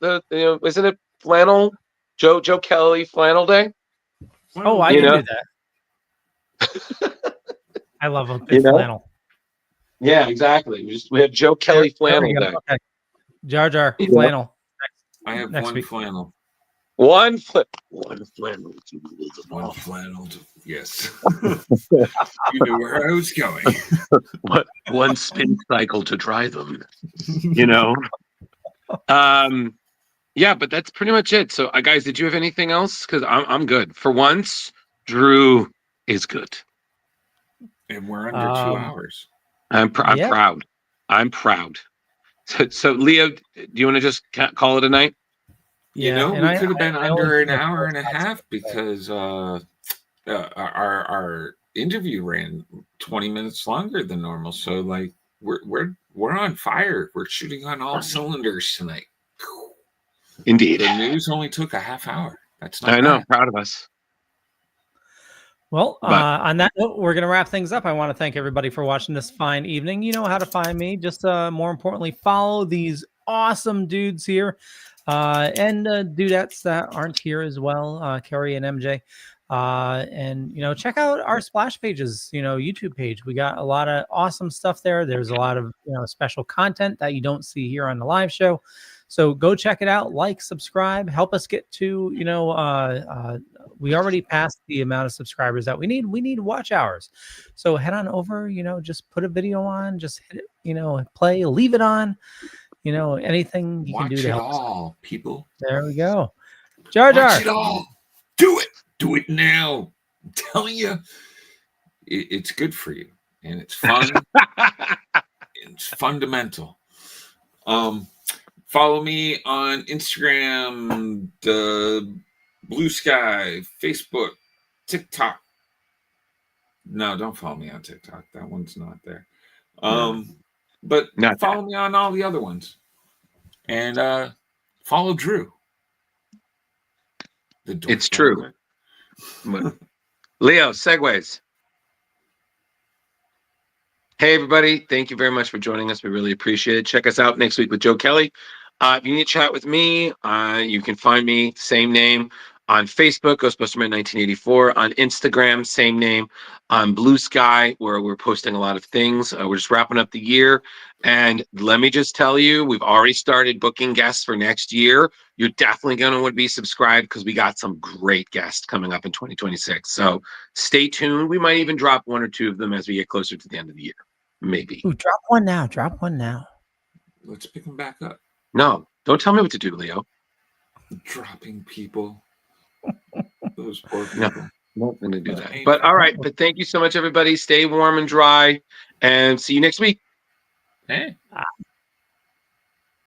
Speaker 10: isn't it flannel Joe Kelly flannel day?
Speaker 1: Oh, I
Speaker 10: You
Speaker 1: can
Speaker 10: know?
Speaker 1: do that. I love a good
Speaker 10: You know?
Speaker 1: flannel.
Speaker 10: Yeah, exactly. We have Joe Kelly
Speaker 1: There we
Speaker 10: flannel
Speaker 1: go.
Speaker 10: day.
Speaker 1: Okay. Jar Jar
Speaker 10: Yeah.
Speaker 1: flannel.
Speaker 2: I have
Speaker 1: Next
Speaker 2: one
Speaker 1: week.
Speaker 2: flannel.
Speaker 10: One flannel.
Speaker 2: One flannel. Yes. You knew where I was going.
Speaker 10: One spin cycle to dry them. Yeah, but that's pretty much it. So, guys, did you have anything else? Because I'm good. For once, Drew is good.
Speaker 2: And we're under 2 hours.
Speaker 10: I'm proud. I'm proud. So, Leo, do you want to just call it a night?
Speaker 2: You
Speaker 1: Yeah,
Speaker 2: know,
Speaker 1: and
Speaker 2: we
Speaker 1: I-
Speaker 2: could have been
Speaker 1: I
Speaker 2: under
Speaker 1: only
Speaker 2: an
Speaker 1: feel
Speaker 2: hour
Speaker 1: like
Speaker 2: and a half because our interview ran 20 minutes longer than normal. So like we're on fire. We're shooting on all cylinders tonight.
Speaker 10: Indeed.
Speaker 2: The news only took a half hour. That's not
Speaker 10: I know.
Speaker 2: bad.
Speaker 10: Proud of us.
Speaker 1: Well,
Speaker 10: But-
Speaker 1: on that note, we're going to wrap things up. I want to thank everybody for watching this fine evening. You know how to find me. Just more importantly, follow these awesome dudes here and dudettes that aren't here as well, Kari and MJ. And, check out our Splash Pages, YouTube page. We got a lot of awesome stuff there. There's a lot of, special content that you don't see here on the live show. So go check it out, like, subscribe, help us get to, we already passed the amount of subscribers that we need. We need watch hours. So head on over, just put a video on, just hit it, play, leave it on, anything you can do
Speaker 2: Watch
Speaker 1: to
Speaker 2: it
Speaker 1: help us.
Speaker 2: all, people.
Speaker 1: There we go. Jar Jar.
Speaker 2: Watch it all. Do it. Do it now. I'm telling you, it's good for you. And it's fun. It's fundamental. Follow me on Instagram, the Blue Sky, Facebook, TikTok. No, don't follow me on TikTok. That one's not there. But
Speaker 10: Not
Speaker 2: follow me on all the other ones. And follow Drew.
Speaker 10: It's true. Leo, segues. Hey, everybody. Thank you very much for joining us. We really appreciate it. Check us out next week with Joe Kelly. If you need to chat with me, you can find me, same name, on Facebook, Ghostbusterman 1984, on Instagram, same name, on Blue Sky, where we're posting a lot of things. We're just wrapping up the year. And let me just tell you, we've already started booking guests for next year. You're definitely going to want to be subscribed because we got some great guests coming up in 2026. So stay tuned. We might even drop 1 or 2 of them as we get closer to the end of the year. Maybe.
Speaker 1: Ooh, drop one now. Drop one now.
Speaker 2: Let's pick them back up.
Speaker 10: No, don't tell me what to do, Leo.
Speaker 2: Dropping people. Those poor people.
Speaker 10: No, not going to do that. But all right. But thank you so much, everybody. Stay warm and dry. And see you next week.
Speaker 2: Hey.